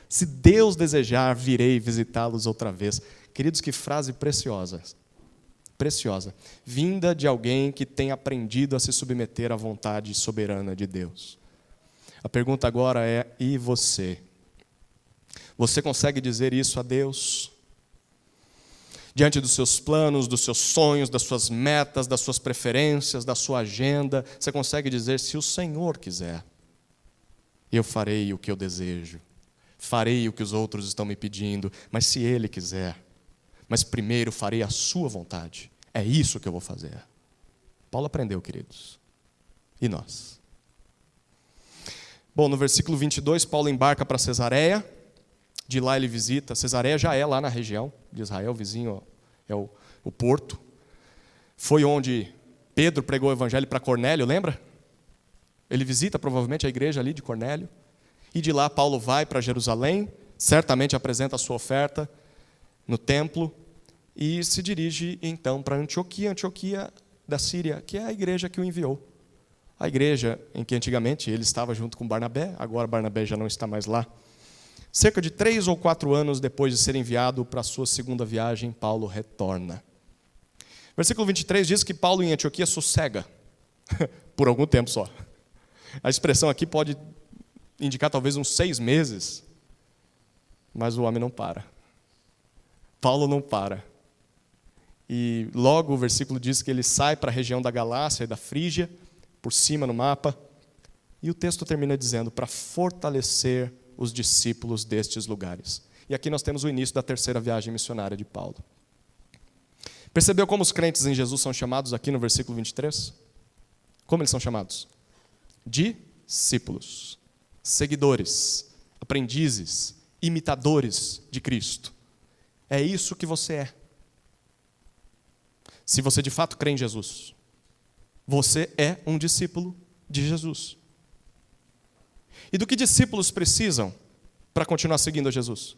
A: se Deus desejar, virei visitá-los outra vez. Queridos, que frase preciosa. Preciosa. Vinda de alguém que tem aprendido a se submeter à vontade soberana de Deus. A pergunta agora é, e você? Você consegue dizer isso a Deus? Diante dos seus planos, dos seus sonhos, das suas metas, das suas preferências, da sua agenda, você consegue dizer, se o Senhor quiser, eu farei o que eu desejo, farei o que os outros estão me pedindo, mas se Ele quiser, mas primeiro farei a sua vontade, é isso que eu vou fazer. Paulo aprendeu, queridos. E nós? Bom, no versículo 22, Paulo embarca para Cesareia. De lá ele visita, Cesareia já é lá na região de Israel, vizinho é o porto. Foi onde Pedro pregou o evangelho para Cornélio, lembra? Ele visita provavelmente a igreja ali de Cornélio. E de lá Paulo vai para Jerusalém, certamente apresenta a sua oferta no templo e se dirige então para Antioquia da Síria, que é a igreja que o enviou. A igreja em que antigamente ele estava junto com Barnabé, agora Barnabé já não está mais lá. Cerca de 3 ou 4 anos depois de ser enviado para a sua segunda viagem, Paulo retorna. Versículo 23 diz que Paulo em Antioquia sossega, por algum tempo só. A expressão aqui pode indicar talvez uns 6 meses, mas o homem não para. Paulo não para. E logo o versículo diz que ele sai para a região da Galácia e da Frígia, por cima no mapa, e o texto termina dizendo, para fortalecer os discípulos destes lugares. E aqui nós temos o início da terceira viagem missionária de Paulo. Percebeu como os crentes em Jesus são chamados aqui no versículo 23? Como eles são chamados? Discípulos, seguidores, aprendizes, imitadores de Cristo. É isso que você é. Se você de fato crê em Jesus, você é um discípulo de Jesus. E do que discípulos precisam para continuar seguindo a Jesus?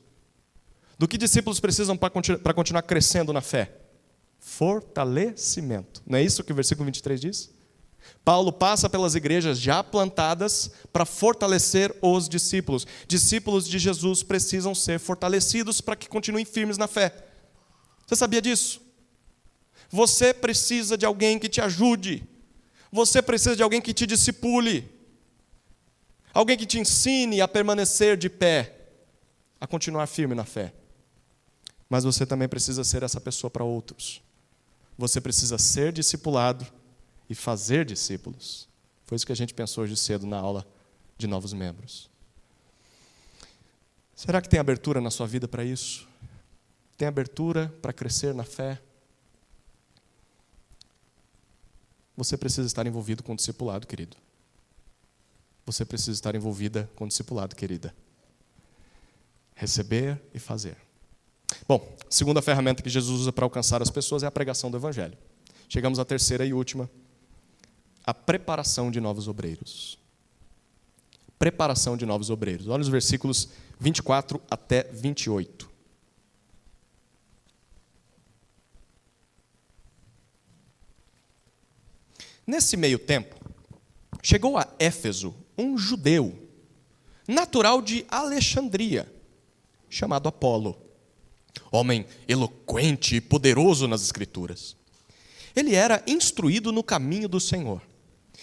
A: Do que discípulos precisam para continuar crescendo na fé? Fortalecimento. Não é isso que o versículo 23 diz? Paulo passa pelas igrejas já plantadas para fortalecer os discípulos. Discípulos de Jesus precisam ser fortalecidos para que continuem firmes na fé. Você sabia disso? Você precisa de alguém que te ajude. Você precisa de alguém que te discipule. Alguém que te ensine a permanecer de pé, a continuar firme na fé. Mas você também precisa ser essa pessoa para outros. Você precisa ser discipulado e fazer discípulos. Foi isso que a gente pensou hoje cedo na aula de novos membros. Será que tem abertura na sua vida para isso? Tem abertura para crescer na fé? Você precisa estar envolvido com o discipulado, querido. Você precisa estar envolvida com o discipulado, querida. Receber e fazer. Bom, a segunda ferramenta que Jesus usa para alcançar as pessoas é a pregação do Evangelho. Chegamos à terceira e última. A preparação de novos obreiros. Preparação de novos obreiros. Olha os versículos 24 até 28. Nesse meio tempo, chegou a Éfeso um judeu, natural de Alexandria, chamado Apolo, homem eloquente e poderoso nas Escrituras. Ele era instruído no caminho do Senhor,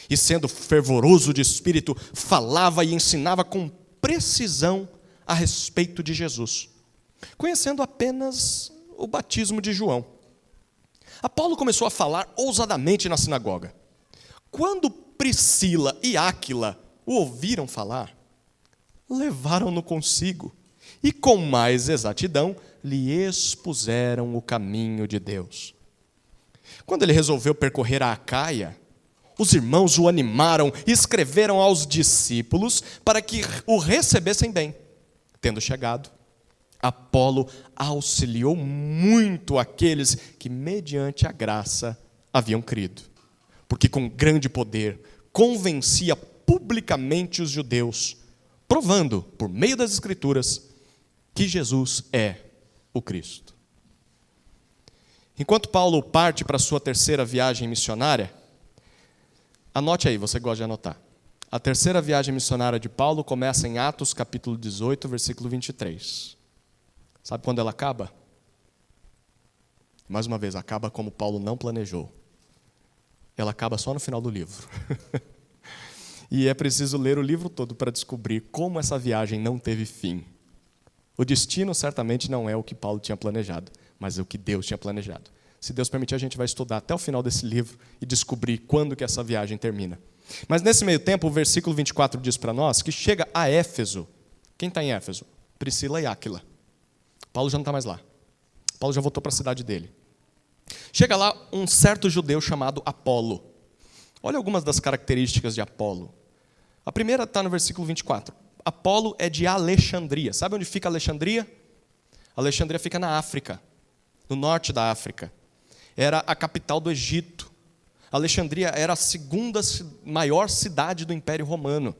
A: e sendo fervoroso de espírito, falava e ensinava com precisão a respeito de Jesus, conhecendo apenas o batismo de João. Apolo começou a falar ousadamente na sinagoga. Quando Priscila e Áquila o ouviram falar, levaram-no consigo e com mais exatidão lhe expuseram o caminho de Deus. Quando ele resolveu percorrer a Acaia, os irmãos o animaram e escreveram aos discípulos para que o recebessem bem. Tendo chegado, Apolo auxiliou muito aqueles que, mediante a graça, haviam crido, porque com grande poder convencia publicamente os judeus, provando, por meio das Escrituras, que Jesus é o Cristo. Enquanto Paulo parte para a sua terceira viagem missionária, anote aí, você gosta de anotar. A terceira viagem missionária de Paulo começa em Atos capítulo 18, versículo 23. Sabe quando ela acaba? Mais uma vez, acaba como Paulo não planejou. Ela acaba só no final do livro. E é preciso ler o livro todo para descobrir como essa viagem não teve fim. O destino certamente não é o que Paulo tinha planejado, mas é o que Deus tinha planejado. Se Deus permitir, a gente vai estudar até o final desse livro e descobrir quando que essa viagem termina. Mas nesse meio tempo, o versículo 24 diz para nós que chega a Éfeso. Quem está em Éfeso? Priscila e Áquila. Paulo já não está mais lá. Paulo já voltou para a cidade dele. Chega lá um certo judeu chamado Apolo. Olha algumas das características de Apolo. A primeira está no versículo 24. Apolo é de Alexandria. Sabe onde fica Alexandria? Alexandria fica na África, no norte da África. Era a capital do Egito. Alexandria era a segunda maior cidade do Império Romano.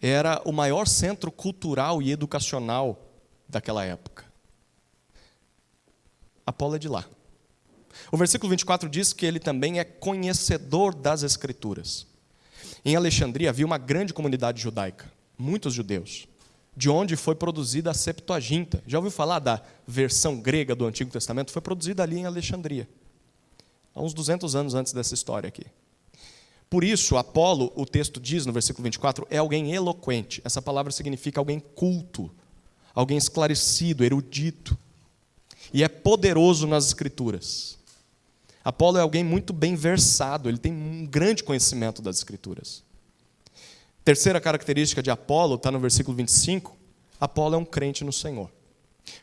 A: Era o maior centro cultural e educacional daquela época. Apolo é de lá. O versículo 24 diz que ele também é conhecedor das Escrituras. Em Alexandria havia uma grande comunidade judaica, muitos judeus, de onde foi produzida a Septuaginta. Já ouviu falar da versão grega do Antigo Testamento? Foi produzida ali em Alexandria, há uns 200 anos antes dessa história aqui. Por isso, Apolo, o texto diz no versículo 24, é alguém eloquente. Essa palavra significa alguém culto, alguém esclarecido, erudito. E é poderoso nas Escrituras. Apolo é alguém muito bem versado, ele tem um grande conhecimento das Escrituras. Terceira característica de Apolo está no versículo 25. Apolo é um crente no Senhor.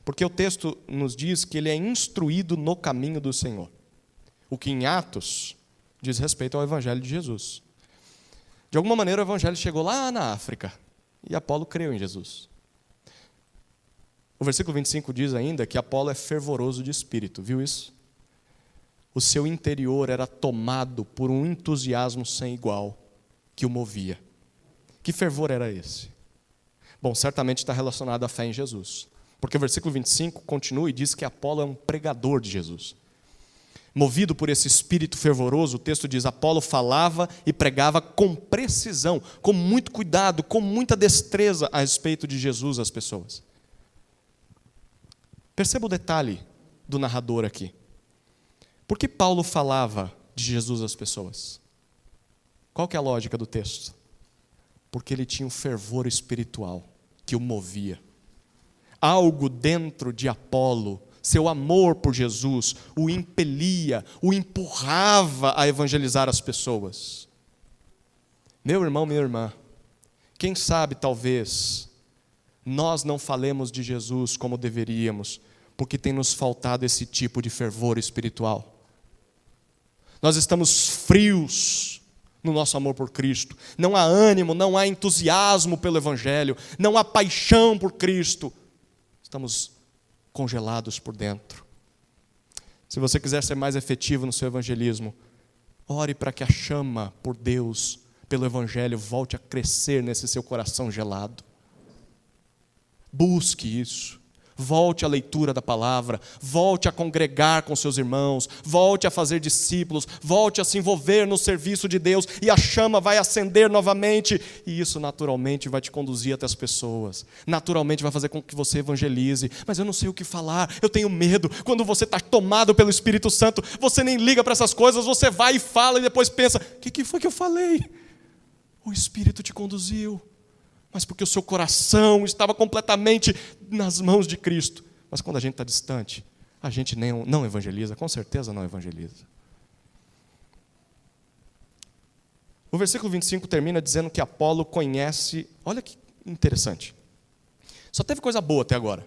A: Porque o texto nos diz que ele é instruído no caminho do Senhor. O que em Atos diz respeito ao Evangelho de Jesus. De alguma maneira o Evangelho chegou lá na África e Apolo creu em Jesus. O versículo 25 diz ainda que Apolo é fervoroso de espírito, viu isso? O seu interior era tomado por um entusiasmo sem igual que o movia. Que fervor era esse? Bom, certamente está relacionado à fé em Jesus. Porque o versículo 25 continua e diz que Apolo é um pregador de Jesus. Movido por esse espírito fervoroso, o texto diz, Apolo falava e pregava com precisão, com muito cuidado, com muita destreza a respeito de Jesus às pessoas. Perceba o detalhe do narrador aqui. Por que Paulo falava de Jesus às pessoas? Qual que é a lógica do texto? Porque ele tinha um fervor espiritual que o movia. Algo dentro de Apolo, seu amor por Jesus, o impelia, o empurrava a evangelizar as pessoas. Meu irmão, minha irmã, quem sabe talvez nós não falemos de Jesus como deveríamos, porque tem nos faltado esse tipo de fervor espiritual. Nós estamos frios no nosso amor por Cristo. Não há ânimo, não há entusiasmo pelo Evangelho, não há paixão por Cristo. Estamos congelados por dentro. Se você quiser ser mais efetivo no seu evangelismo, ore para que a chama por Deus, pelo Evangelho, volte a crescer nesse seu coração gelado. Busque isso. Volte à leitura da palavra, volte a congregar com seus irmãos, volte a fazer discípulos, volte a se envolver no serviço de Deus e a chama vai acender novamente e isso naturalmente vai te conduzir até as pessoas, naturalmente vai fazer com que você evangelize. Mas eu não sei o que falar, eu tenho medo. Quando você está tomado pelo Espírito Santo, você nem liga para essas coisas, você vai e fala e depois pensa, o que foi que eu falei? O Espírito te conduziu. Mas porque o seu coração estava completamente nas mãos de Cristo. Mas quando a gente está distante, a gente não evangeliza, com certeza não evangeliza. O versículo 25 termina dizendo que Apolo conhece, olha que interessante. Só teve coisa boa até agora.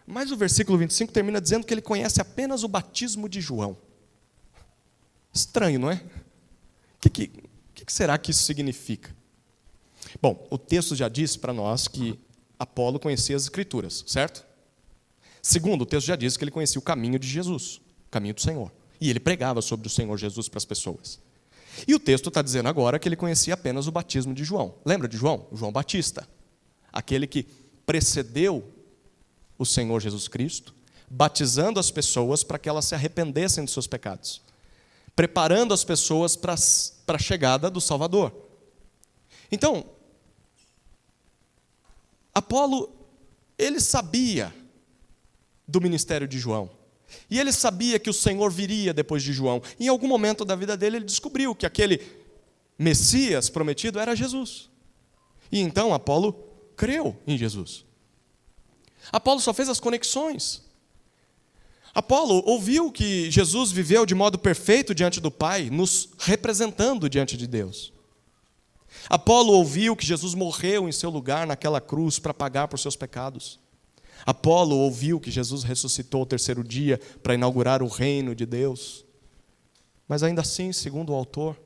A: Mas o versículo 25 termina dizendo que ele conhece apenas o batismo de João. Estranho, não é? O que será que isso significa? Bom, o texto já disse para nós que Apolo conhecia as Escrituras, certo? Segundo, o texto já disse que ele conhecia o caminho de Jesus, o caminho do Senhor. E ele pregava sobre o Senhor Jesus para as pessoas. E o texto está dizendo agora que ele conhecia apenas o batismo de João. Lembra de João? João Batista. Aquele que precedeu o Senhor Jesus Cristo, batizando as pessoas para que elas se arrependessem dos seus pecados. Preparando as pessoas para a chegada do Salvador. Então, Apolo, ele sabia do ministério de João. E ele sabia que o Senhor viria depois de João. Em algum momento da vida dele, ele descobriu que aquele Messias prometido era Jesus. E então Apolo creu em Jesus. Apolo só fez as conexões. Apolo ouviu que Jesus viveu de modo perfeito diante do Pai, nos representando diante de Deus. Apolo ouviu que Jesus morreu em seu lugar naquela cruz para pagar por seus pecados. Apolo ouviu que Jesus ressuscitou ao terceiro dia para inaugurar o reino de Deus. Mas ainda assim, segundo o autor,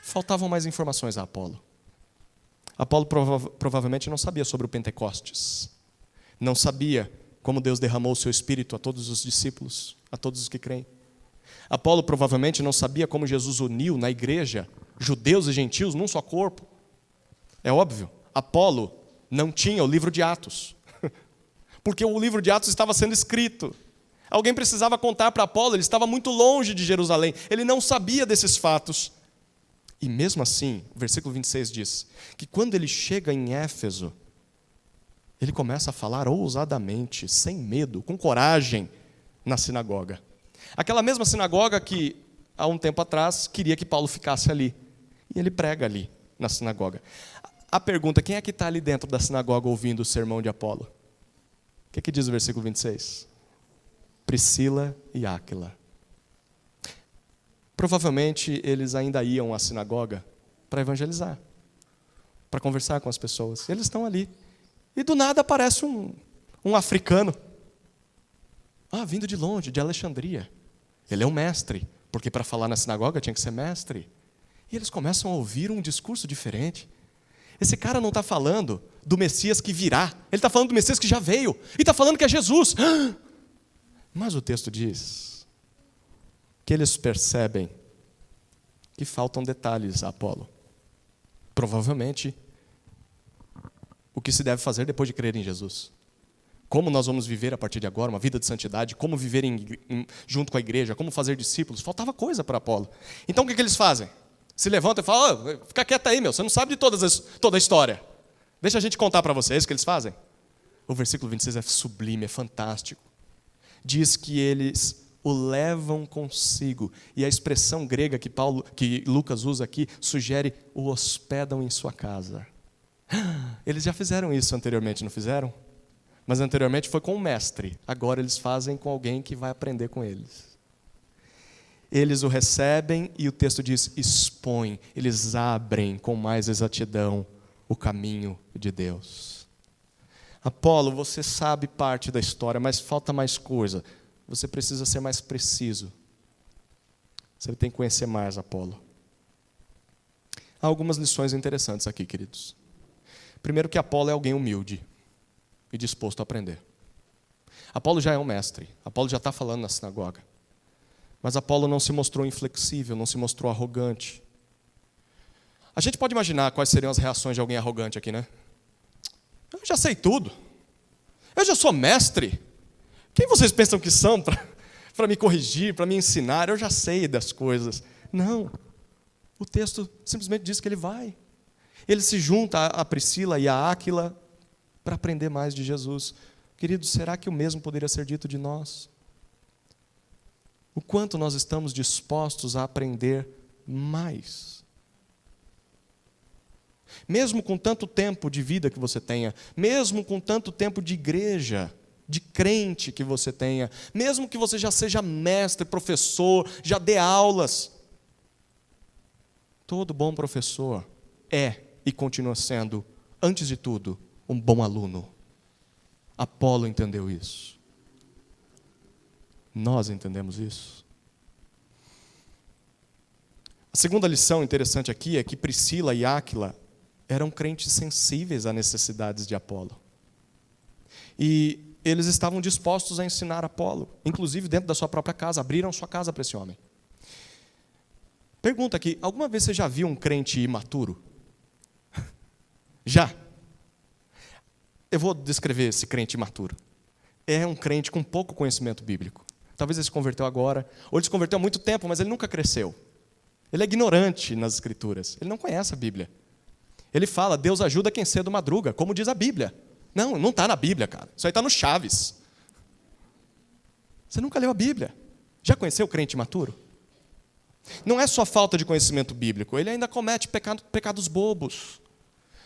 A: faltavam mais informações a Apolo. Apolo provavelmente não sabia sobre o Pentecostes. Não sabia como Deus derramou o seu Espírito a todos os discípulos, a todos os que creem. Apolo provavelmente não sabia como Jesus uniu na igreja judeus e gentios num só corpo. É óbvio, Apolo não tinha o livro de Atos, porque o livro de Atos estava sendo escrito. Alguém precisava contar para Apolo, ele estava muito longe de Jerusalém, ele não sabia desses fatos. E mesmo assim, o versículo 26 diz que quando ele chega em Éfeso, ele começa a falar ousadamente, sem medo, com coragem, na sinagoga. Aquela mesma sinagoga que, há um tempo atrás, queria que Paulo ficasse ali. E ele prega ali, na sinagoga. A pergunta, quem é que está ali dentro da sinagoga ouvindo o sermão de Apolo? O que diz o versículo 26? Priscila e Áquila. Provavelmente eles ainda iam à sinagoga para evangelizar, para conversar com as pessoas. Eles estão ali. E do nada aparece um africano. Vindo de longe, de Alexandria. Ele é um mestre, porque para falar na sinagoga tinha que ser mestre. E eles começam a ouvir um discurso diferente. Esse cara não está falando do Messias que virá, ele está falando do Messias que já veio, e está falando que é Jesus. Mas o texto diz que eles percebem que faltam detalhes a Apolo. Provavelmente, o que se deve fazer depois de crer em Jesus. Como nós vamos viver a partir de agora, uma vida de santidade, como viver junto com a igreja, como fazer discípulos. Faltava coisa para Apolo. Então o que eles fazem? Se levantam e falam, fica quieto aí, você não sabe de toda a história. Deixa a gente contar para você, é isso que eles fazem? O versículo 26 é sublime, é fantástico. Diz que eles o levam consigo. E a expressão grega que Lucas usa aqui sugere o hospedam em sua casa. Eles já fizeram isso anteriormente, não fizeram? Mas anteriormente foi com o mestre. Agora eles fazem com alguém que vai aprender com eles. Eles o recebem e o texto diz, expõem. Eles abrem com mais exatidão o caminho de Deus. Apolo, você sabe parte da história, mas falta mais coisa. Você precisa ser mais preciso. Você tem que conhecer mais Apolo. Há algumas lições interessantes aqui, queridos. Primeiro que Apolo é alguém humilde e disposto a aprender. Apolo já é um mestre. Apolo já está falando na sinagoga. Mas Apolo não se mostrou inflexível, não se mostrou arrogante. A gente pode imaginar quais seriam as reações de alguém arrogante aqui, né? Eu já sei tudo. Eu já sou mestre. Quem vocês pensam que são para me corrigir, para me ensinar? Eu já sei das coisas. Não. O texto simplesmente diz que ele vai. Ele se junta a Priscila e a Áquila para aprender mais de Jesus. Queridos, será que o mesmo poderia ser dito de nós? O quanto nós estamos dispostos a aprender mais? Mesmo com tanto tempo de vida que você tenha, mesmo com tanto tempo de igreja, de crente que você tenha, mesmo que você já seja mestre, professor, já dê aulas, todo bom professor é e continua sendo, antes de tudo, um bom aluno. Apolo entendeu isso. Nós entendemos isso. A segunda lição interessante aqui é que Priscila e Áquila eram crentes sensíveis às necessidades de Apolo. E eles estavam dispostos a ensinar Apolo, inclusive dentro da sua própria casa, abriram sua casa para esse homem. Pergunta aqui, alguma vez você já viu um crente imaturo? Já. Eu vou descrever esse crente imaturo. É um crente com pouco conhecimento bíblico. Talvez ele se converteu agora, ou ele se converteu há muito tempo, mas ele nunca cresceu. Ele é ignorante nas Escrituras, ele não conhece a Bíblia. Ele fala, Deus ajuda quem cedo madruga, como diz a Bíblia. Não, não está na Bíblia, cara. Isso aí está no Chaves. Você nunca leu a Bíblia. Já conheceu o crente imaturo? Não é só falta de conhecimento bíblico, ele ainda comete pecados bobos.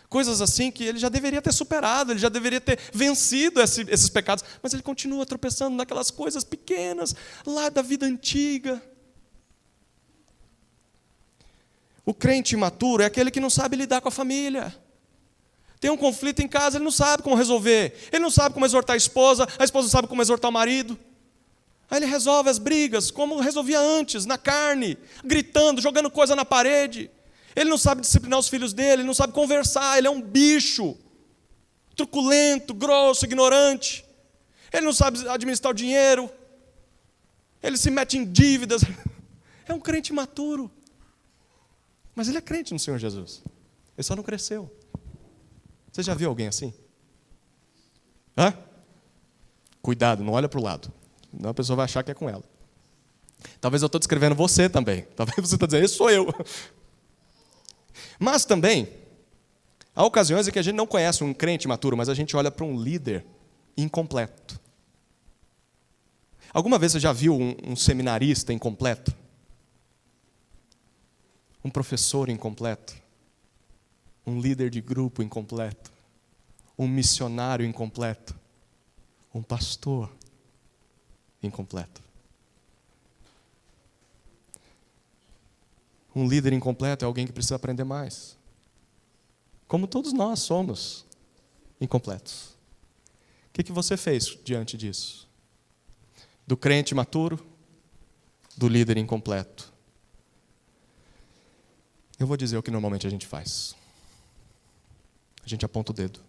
A: Coisas assim que ele já deveria ter superado, ele já deveria ter vencido esses pecados, mas ele continua tropeçando naquelas coisas pequenas, lá da vida antiga. O crente imaturo é aquele que não sabe lidar com a família. Tem um conflito em casa, ele não sabe como resolver. Ele não sabe como exortar a esposa não sabe como exortar o marido. Aí ele resolve as brigas como resolvia antes, na carne, gritando, jogando coisa na parede. Ele não sabe disciplinar os filhos dele, ele não sabe conversar, ele é um bicho, truculento, grosso, ignorante. Ele não sabe administrar o dinheiro, ele se mete em dívidas. É um crente imaturo. Mas ele é crente no Senhor Jesus. Ele só não cresceu. Você já viu alguém assim? Hã? Cuidado, não olha para o lado. Senão a pessoa vai achar que é com ela. Talvez eu estou descrevendo você também. Talvez você está dizendo, esse sou eu. Mas também, há ocasiões em que a gente não conhece um crente maturo, mas a gente olha para um líder incompleto. Alguma vez você já viu um seminarista incompleto? Um professor incompleto? Um líder de grupo incompleto? Um missionário incompleto? Um pastor incompleto? Um líder incompleto é alguém que precisa aprender mais. Como todos nós somos incompletos. O que você fez diante disso? Do crente maturo, do líder incompleto. Eu vou dizer o que normalmente a gente faz. A gente aponta o dedo.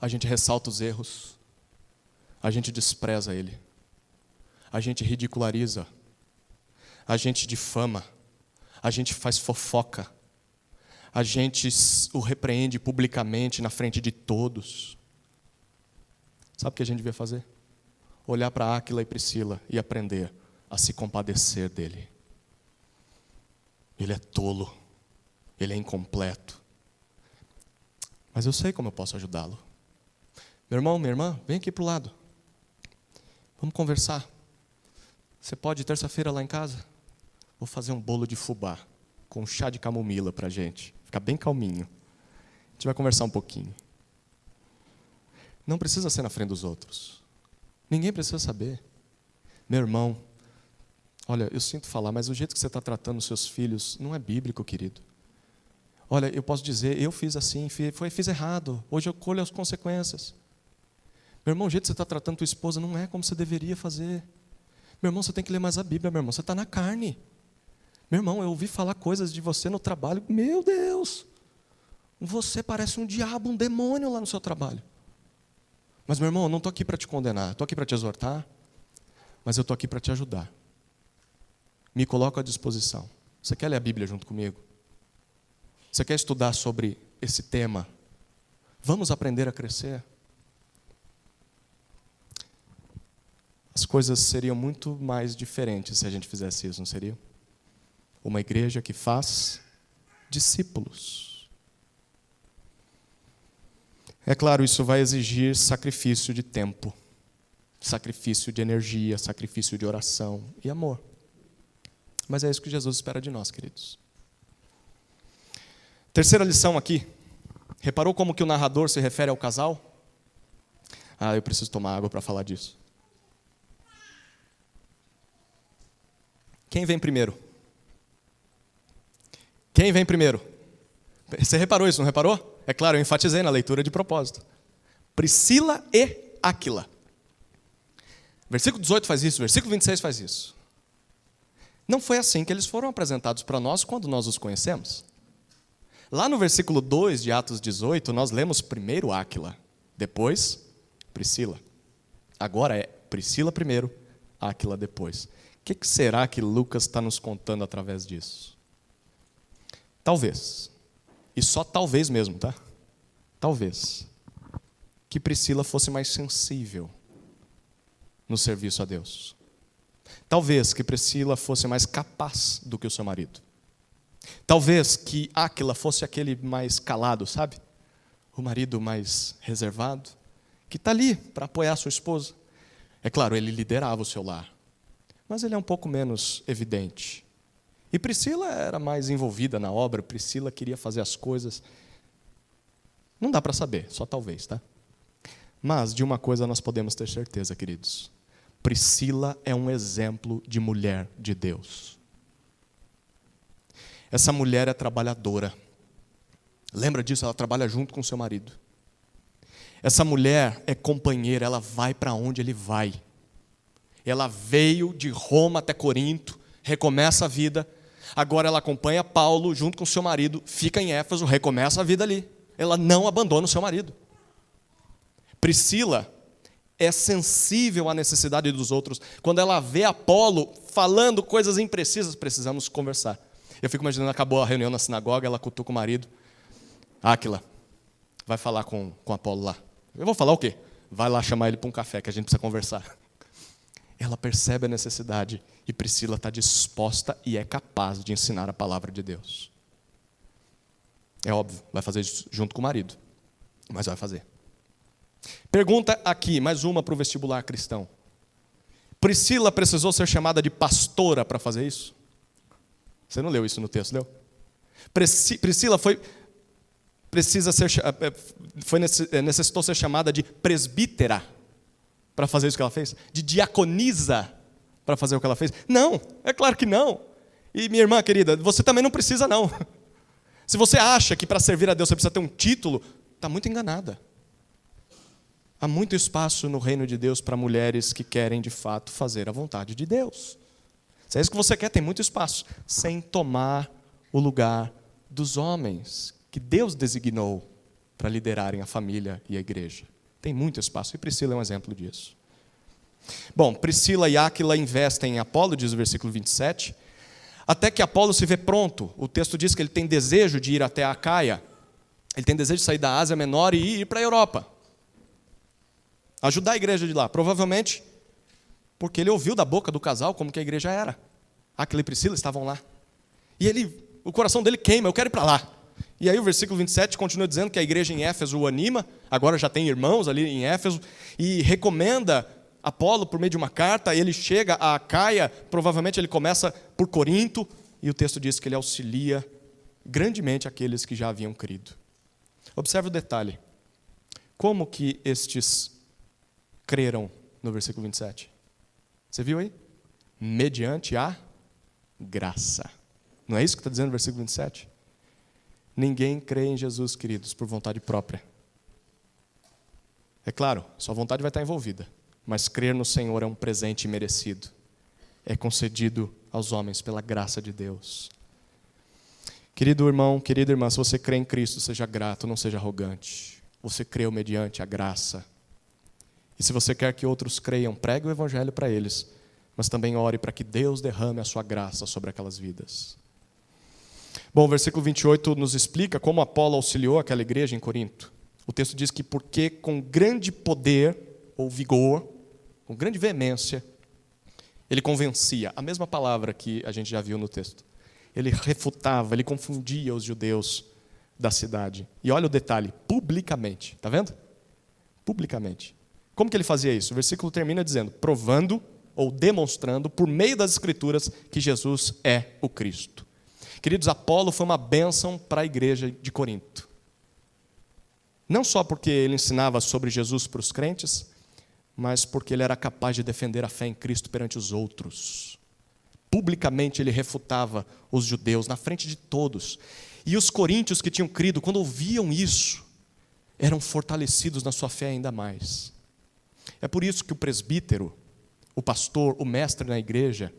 A: A gente ressalta os erros. A gente despreza ele. A gente ridiculariza. A gente difama. A gente faz fofoca. A gente o repreende publicamente na frente de todos. Sabe o que a gente devia fazer? Olhar para Áquila e Priscila e aprender a se compadecer dele. Ele é tolo, ele é incompleto. Mas eu sei como eu posso ajudá-lo. Meu irmão, minha irmã, vem aqui para o lado. Vamos conversar. Você pode terça-feira lá em casa? Vou fazer um bolo de fubá com chá de camomila para a gente. Ficar bem calminho. A gente vai conversar um pouquinho. Não precisa ser na frente dos outros. Ninguém precisa saber. Meu irmão, olha, eu sinto falar, mas o jeito que você está tratando os seus filhos não é bíblico, querido. Olha, eu posso dizer, eu fiz assim, fiz errado. Hoje eu colho as consequências. Meu irmão, o jeito que você está tratando tua esposa não é como você deveria fazer. Meu irmão, você tem que ler mais a Bíblia, meu irmão. Você está na carne. Meu irmão, eu ouvi falar coisas de você no trabalho. Meu Deus! Você parece um diabo, um demônio lá no seu trabalho. Mas, meu irmão, eu não estou aqui para te condenar. Estou aqui para te exortar. Mas eu estou aqui para te ajudar. Me coloco à disposição. Você quer ler a Bíblia junto comigo? Você quer estudar sobre esse tema? Vamos aprender a crescer? As coisas seriam muito mais diferentes se a gente fizesse isso, não seria? Uma igreja que faz discípulos. É claro, isso vai exigir sacrifício de tempo, sacrifício de energia, sacrifício de oração e amor. Mas é isso que Jesus espera de nós, queridos. Terceira lição aqui. Reparou como que o narrador se refere ao casal? Eu preciso tomar água para falar disso. Quem vem primeiro? Quem vem primeiro? Você reparou isso, não reparou? É claro, eu enfatizei na leitura de propósito. Priscila e Áquila. Versículo 18 faz isso, versículo 26 faz isso. Não foi assim que eles foram apresentados para nós quando nós os conhecemos. Lá no versículo 2 de Atos 18, nós lemos primeiro Áquila, depois Priscila. Agora é Priscila primeiro, Áquila depois. O que será que Lucas está nos contando através disso? Talvez, e só talvez mesmo, tá? Talvez, que Priscila fosse mais sensível no serviço a Deus. Talvez que Priscila fosse mais capaz do que o seu marido. Talvez que Áquila fosse aquele mais calado, sabe? O marido mais reservado, que está ali para apoiar a sua esposa. É claro, ele liderava o seu lar, mas ele é um pouco menos evidente. E Priscila era mais envolvida na obra, Priscila queria fazer as coisas. Não dá para saber, só talvez, tá? Mas de uma coisa nós podemos ter certeza, queridos. Priscila é um exemplo de mulher de Deus. Essa mulher é trabalhadora. Lembra disso? Ela trabalha junto com seu marido. Essa mulher é companheira, ela vai para onde ele vai. Ela veio de Roma até Corinto, recomeça a vida. Agora ela acompanha Paulo junto com seu marido, fica em Éfeso, recomeça a vida ali. Ela não abandona o seu marido. Priscila é sensível à necessidade dos outros. Quando ela vê Apolo falando coisas imprecisas, precisamos conversar. Eu fico imaginando, acabou a reunião na sinagoga, ela cutuca o marido. Áquila, vai falar com Apolo lá. Eu vou falar o quê? Vai lá chamar ele para um café, que a gente precisa conversar. Ela percebe a necessidade e Priscila está disposta e é capaz de ensinar a palavra de Deus. É óbvio, vai fazer isso junto com o marido, mas vai fazer. Pergunta aqui, mais uma para o vestibular cristão. Priscila precisou ser chamada de pastora para fazer isso? Você não leu isso no texto, leu? Priscila necessitou ser chamada de presbítera para fazer isso que ela fez? De diaconisa para fazer o que ela fez? Não, é claro que não. E minha irmã querida, você também não precisa não. Se você acha que para servir a Deus você precisa ter um título, está muito enganada. Há muito espaço no reino de Deus para mulheres que querem de fato fazer a vontade de Deus. Se é isso que você quer, tem muito espaço, sem tomar o lugar dos homens que Deus designou para liderarem a família e a igreja. Tem muito espaço, e Priscila é um exemplo disso. Bom, Priscila e Áquila investem em Apolo, diz o versículo 27, até que Apolo se vê pronto. O texto diz que ele tem desejo de ir até a Acaia, ele tem desejo de sair da Ásia Menor e ir para a Europa. ajudar a igreja de lá. Provavelmente porque ele ouviu da boca do casal como que a igreja era. Aquila e Priscila estavam lá. E o coração dele queima, eu quero ir para lá. E aí o versículo 27 continua dizendo que a igreja em Éfeso o anima, agora já tem irmãos ali em Éfeso, e recomenda Apolo por meio de uma carta. Ele chega a Acaia, provavelmente ele começa por Corinto, e o texto diz que ele auxilia grandemente aqueles que já haviam crido. Observe o detalhe. Como que estes creram no versículo 27? Você viu aí? Mediante a graça. Não é isso que está dizendo no versículo 27? Ninguém crê em Jesus, queridos, por vontade própria. É claro, sua vontade vai estar envolvida, mas crer no Senhor é um presente merecido. É concedido aos homens pela graça de Deus. Querido irmão, querida irmã, se você crê em Cristo, seja grato, não seja arrogante. Você creu mediante a graça. E se você quer que outros creiam, pregue o evangelho para eles, mas também ore para que Deus derrame a sua graça sobre aquelas vidas. Bom, o versículo 28 nos explica como Apolo auxiliou aquela igreja em Corinto. O texto diz que porque com grande poder ou vigor, com grande veemência, ele convencia, a mesma palavra que a gente já viu no texto. Ele refutava, ele confundia os judeus da cidade. E olha o detalhe, publicamente, está vendo? Publicamente. Como que ele fazia isso? O versículo termina dizendo, provando ou demonstrando por meio das Escrituras que Jesus é o Cristo. Queridos, Apolo foi uma bênção para a igreja de Corinto. Não só porque ele ensinava sobre Jesus para os crentes, mas porque ele era capaz de defender a fé em Cristo perante os outros. Publicamente ele refutava os judeus na frente de todos. E os coríntios que tinham crido, quando ouviam isso, eram fortalecidos na sua fé ainda mais. É por isso que o presbítero, o pastor, o mestre na igreja,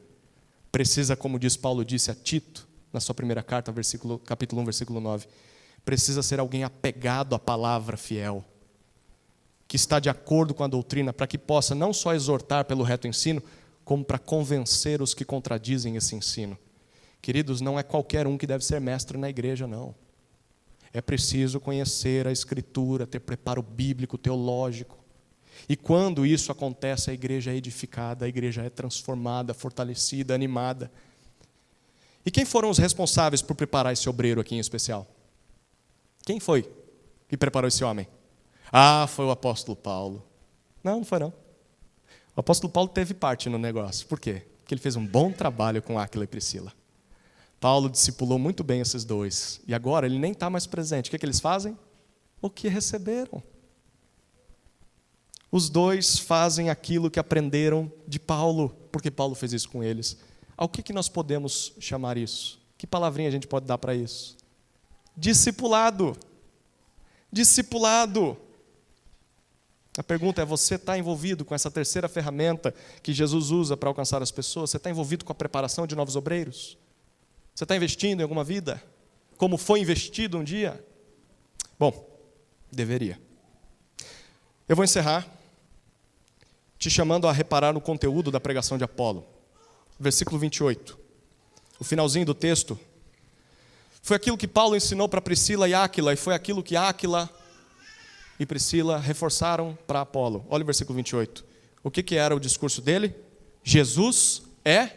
A: precisa, como diz Paulo disse a Tito, na sua primeira carta, capítulo 1, versículo 9, precisa ser alguém apegado à palavra fiel, que está de acordo com a doutrina, para que possa não só exortar pelo reto ensino, como para convencer os que contradizem esse ensino. Queridos, não é qualquer um que deve ser mestre na igreja, não. É preciso conhecer a Escritura, ter preparo bíblico, teológico. E quando isso acontece, a igreja é edificada, a igreja é transformada, fortalecida, animada. E quem foram os responsáveis por preparar esse obreiro aqui em especial? Quem foi que preparou esse homem? Ah, foi o apóstolo Paulo. Não, não foi não. O apóstolo Paulo teve parte no negócio. Por quê? Porque ele fez um bom trabalho com Aquila e Priscila. Paulo discipulou muito bem esses dois. E agora ele nem está mais presente. O que eles fazem? O que receberam. Os dois fazem aquilo que aprenderam de Paulo, porque Paulo fez isso com eles. Ao que nós podemos chamar isso? Que palavrinha a gente pode dar para isso? Discipulado. Discipulado. A pergunta é, você está envolvido com essa terceira ferramenta que Jesus usa para alcançar as pessoas? Você está envolvido com a preparação de novos obreiros? Você está investindo em alguma vida? Como foi investido um dia? Bom, deveria. Eu vou encerrar te chamando a reparar no conteúdo da pregação de Apolo. Versículo 28. O finalzinho do texto. Foi aquilo que Paulo ensinou para Priscila e Áquila, e foi aquilo que Áquila e Priscila reforçaram para Apolo. Olha o versículo 28. O que era o discurso dele? Jesus é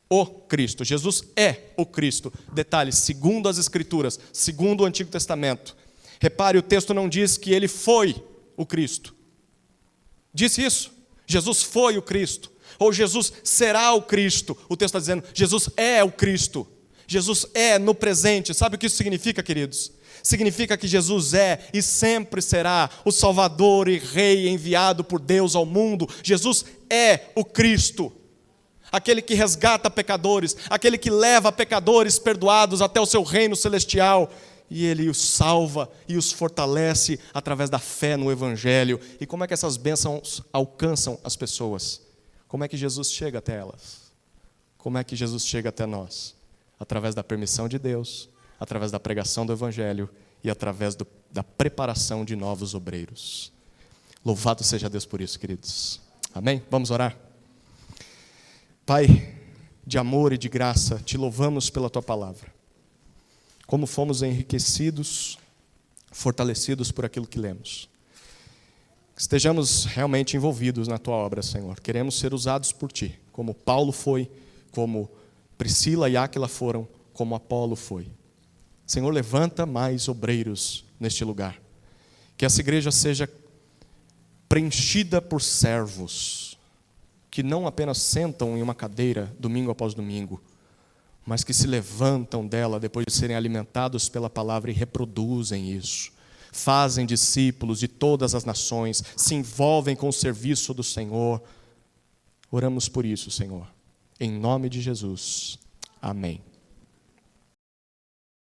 A: o Cristo. Jesus é o Cristo. Detalhe, segundo as Escrituras, segundo o Antigo Testamento. Repare, o texto não diz que ele foi o Cristo. Disse isso? Jesus foi o Cristo. Ou Jesus será o Cristo. O texto está dizendo, Jesus é o Cristo. Jesus é no presente. Sabe o que isso significa, queridos? Significa que Jesus é e sempre será o Salvador e Rei enviado por Deus ao mundo. Jesus é o Cristo. Aquele que resgata pecadores, aquele que leva pecadores perdoados até o seu reino celestial. E Ele os salva e os fortalece através da fé no Evangelho. E como é que essas bênçãos alcançam as pessoas? Como é que Jesus chega até elas? Como é que Jesus chega até nós? Através da permissão de Deus, através da pregação do Evangelho e através da preparação de novos obreiros. Louvado seja Deus por isso, queridos. Amém? Vamos orar? Pai, de amor e de graça, te louvamos pela Tua palavra. Como fomos enriquecidos, fortalecidos por aquilo que lemos. Que estejamos realmente envolvidos na Tua obra, Senhor. Queremos ser usados por Ti, como Paulo foi, como Priscila e Áquila foram, como Apolo foi. Senhor, levanta mais obreiros neste lugar. Que essa igreja seja preenchida por servos, que não apenas sentam em uma cadeira domingo após domingo, mas que se levantam dela depois de serem alimentados pela palavra e reproduzem isso. Fazem discípulos de todas as nações, se envolvem com o serviço do Senhor. Oramos por isso, Senhor. Em nome de Jesus. Amém.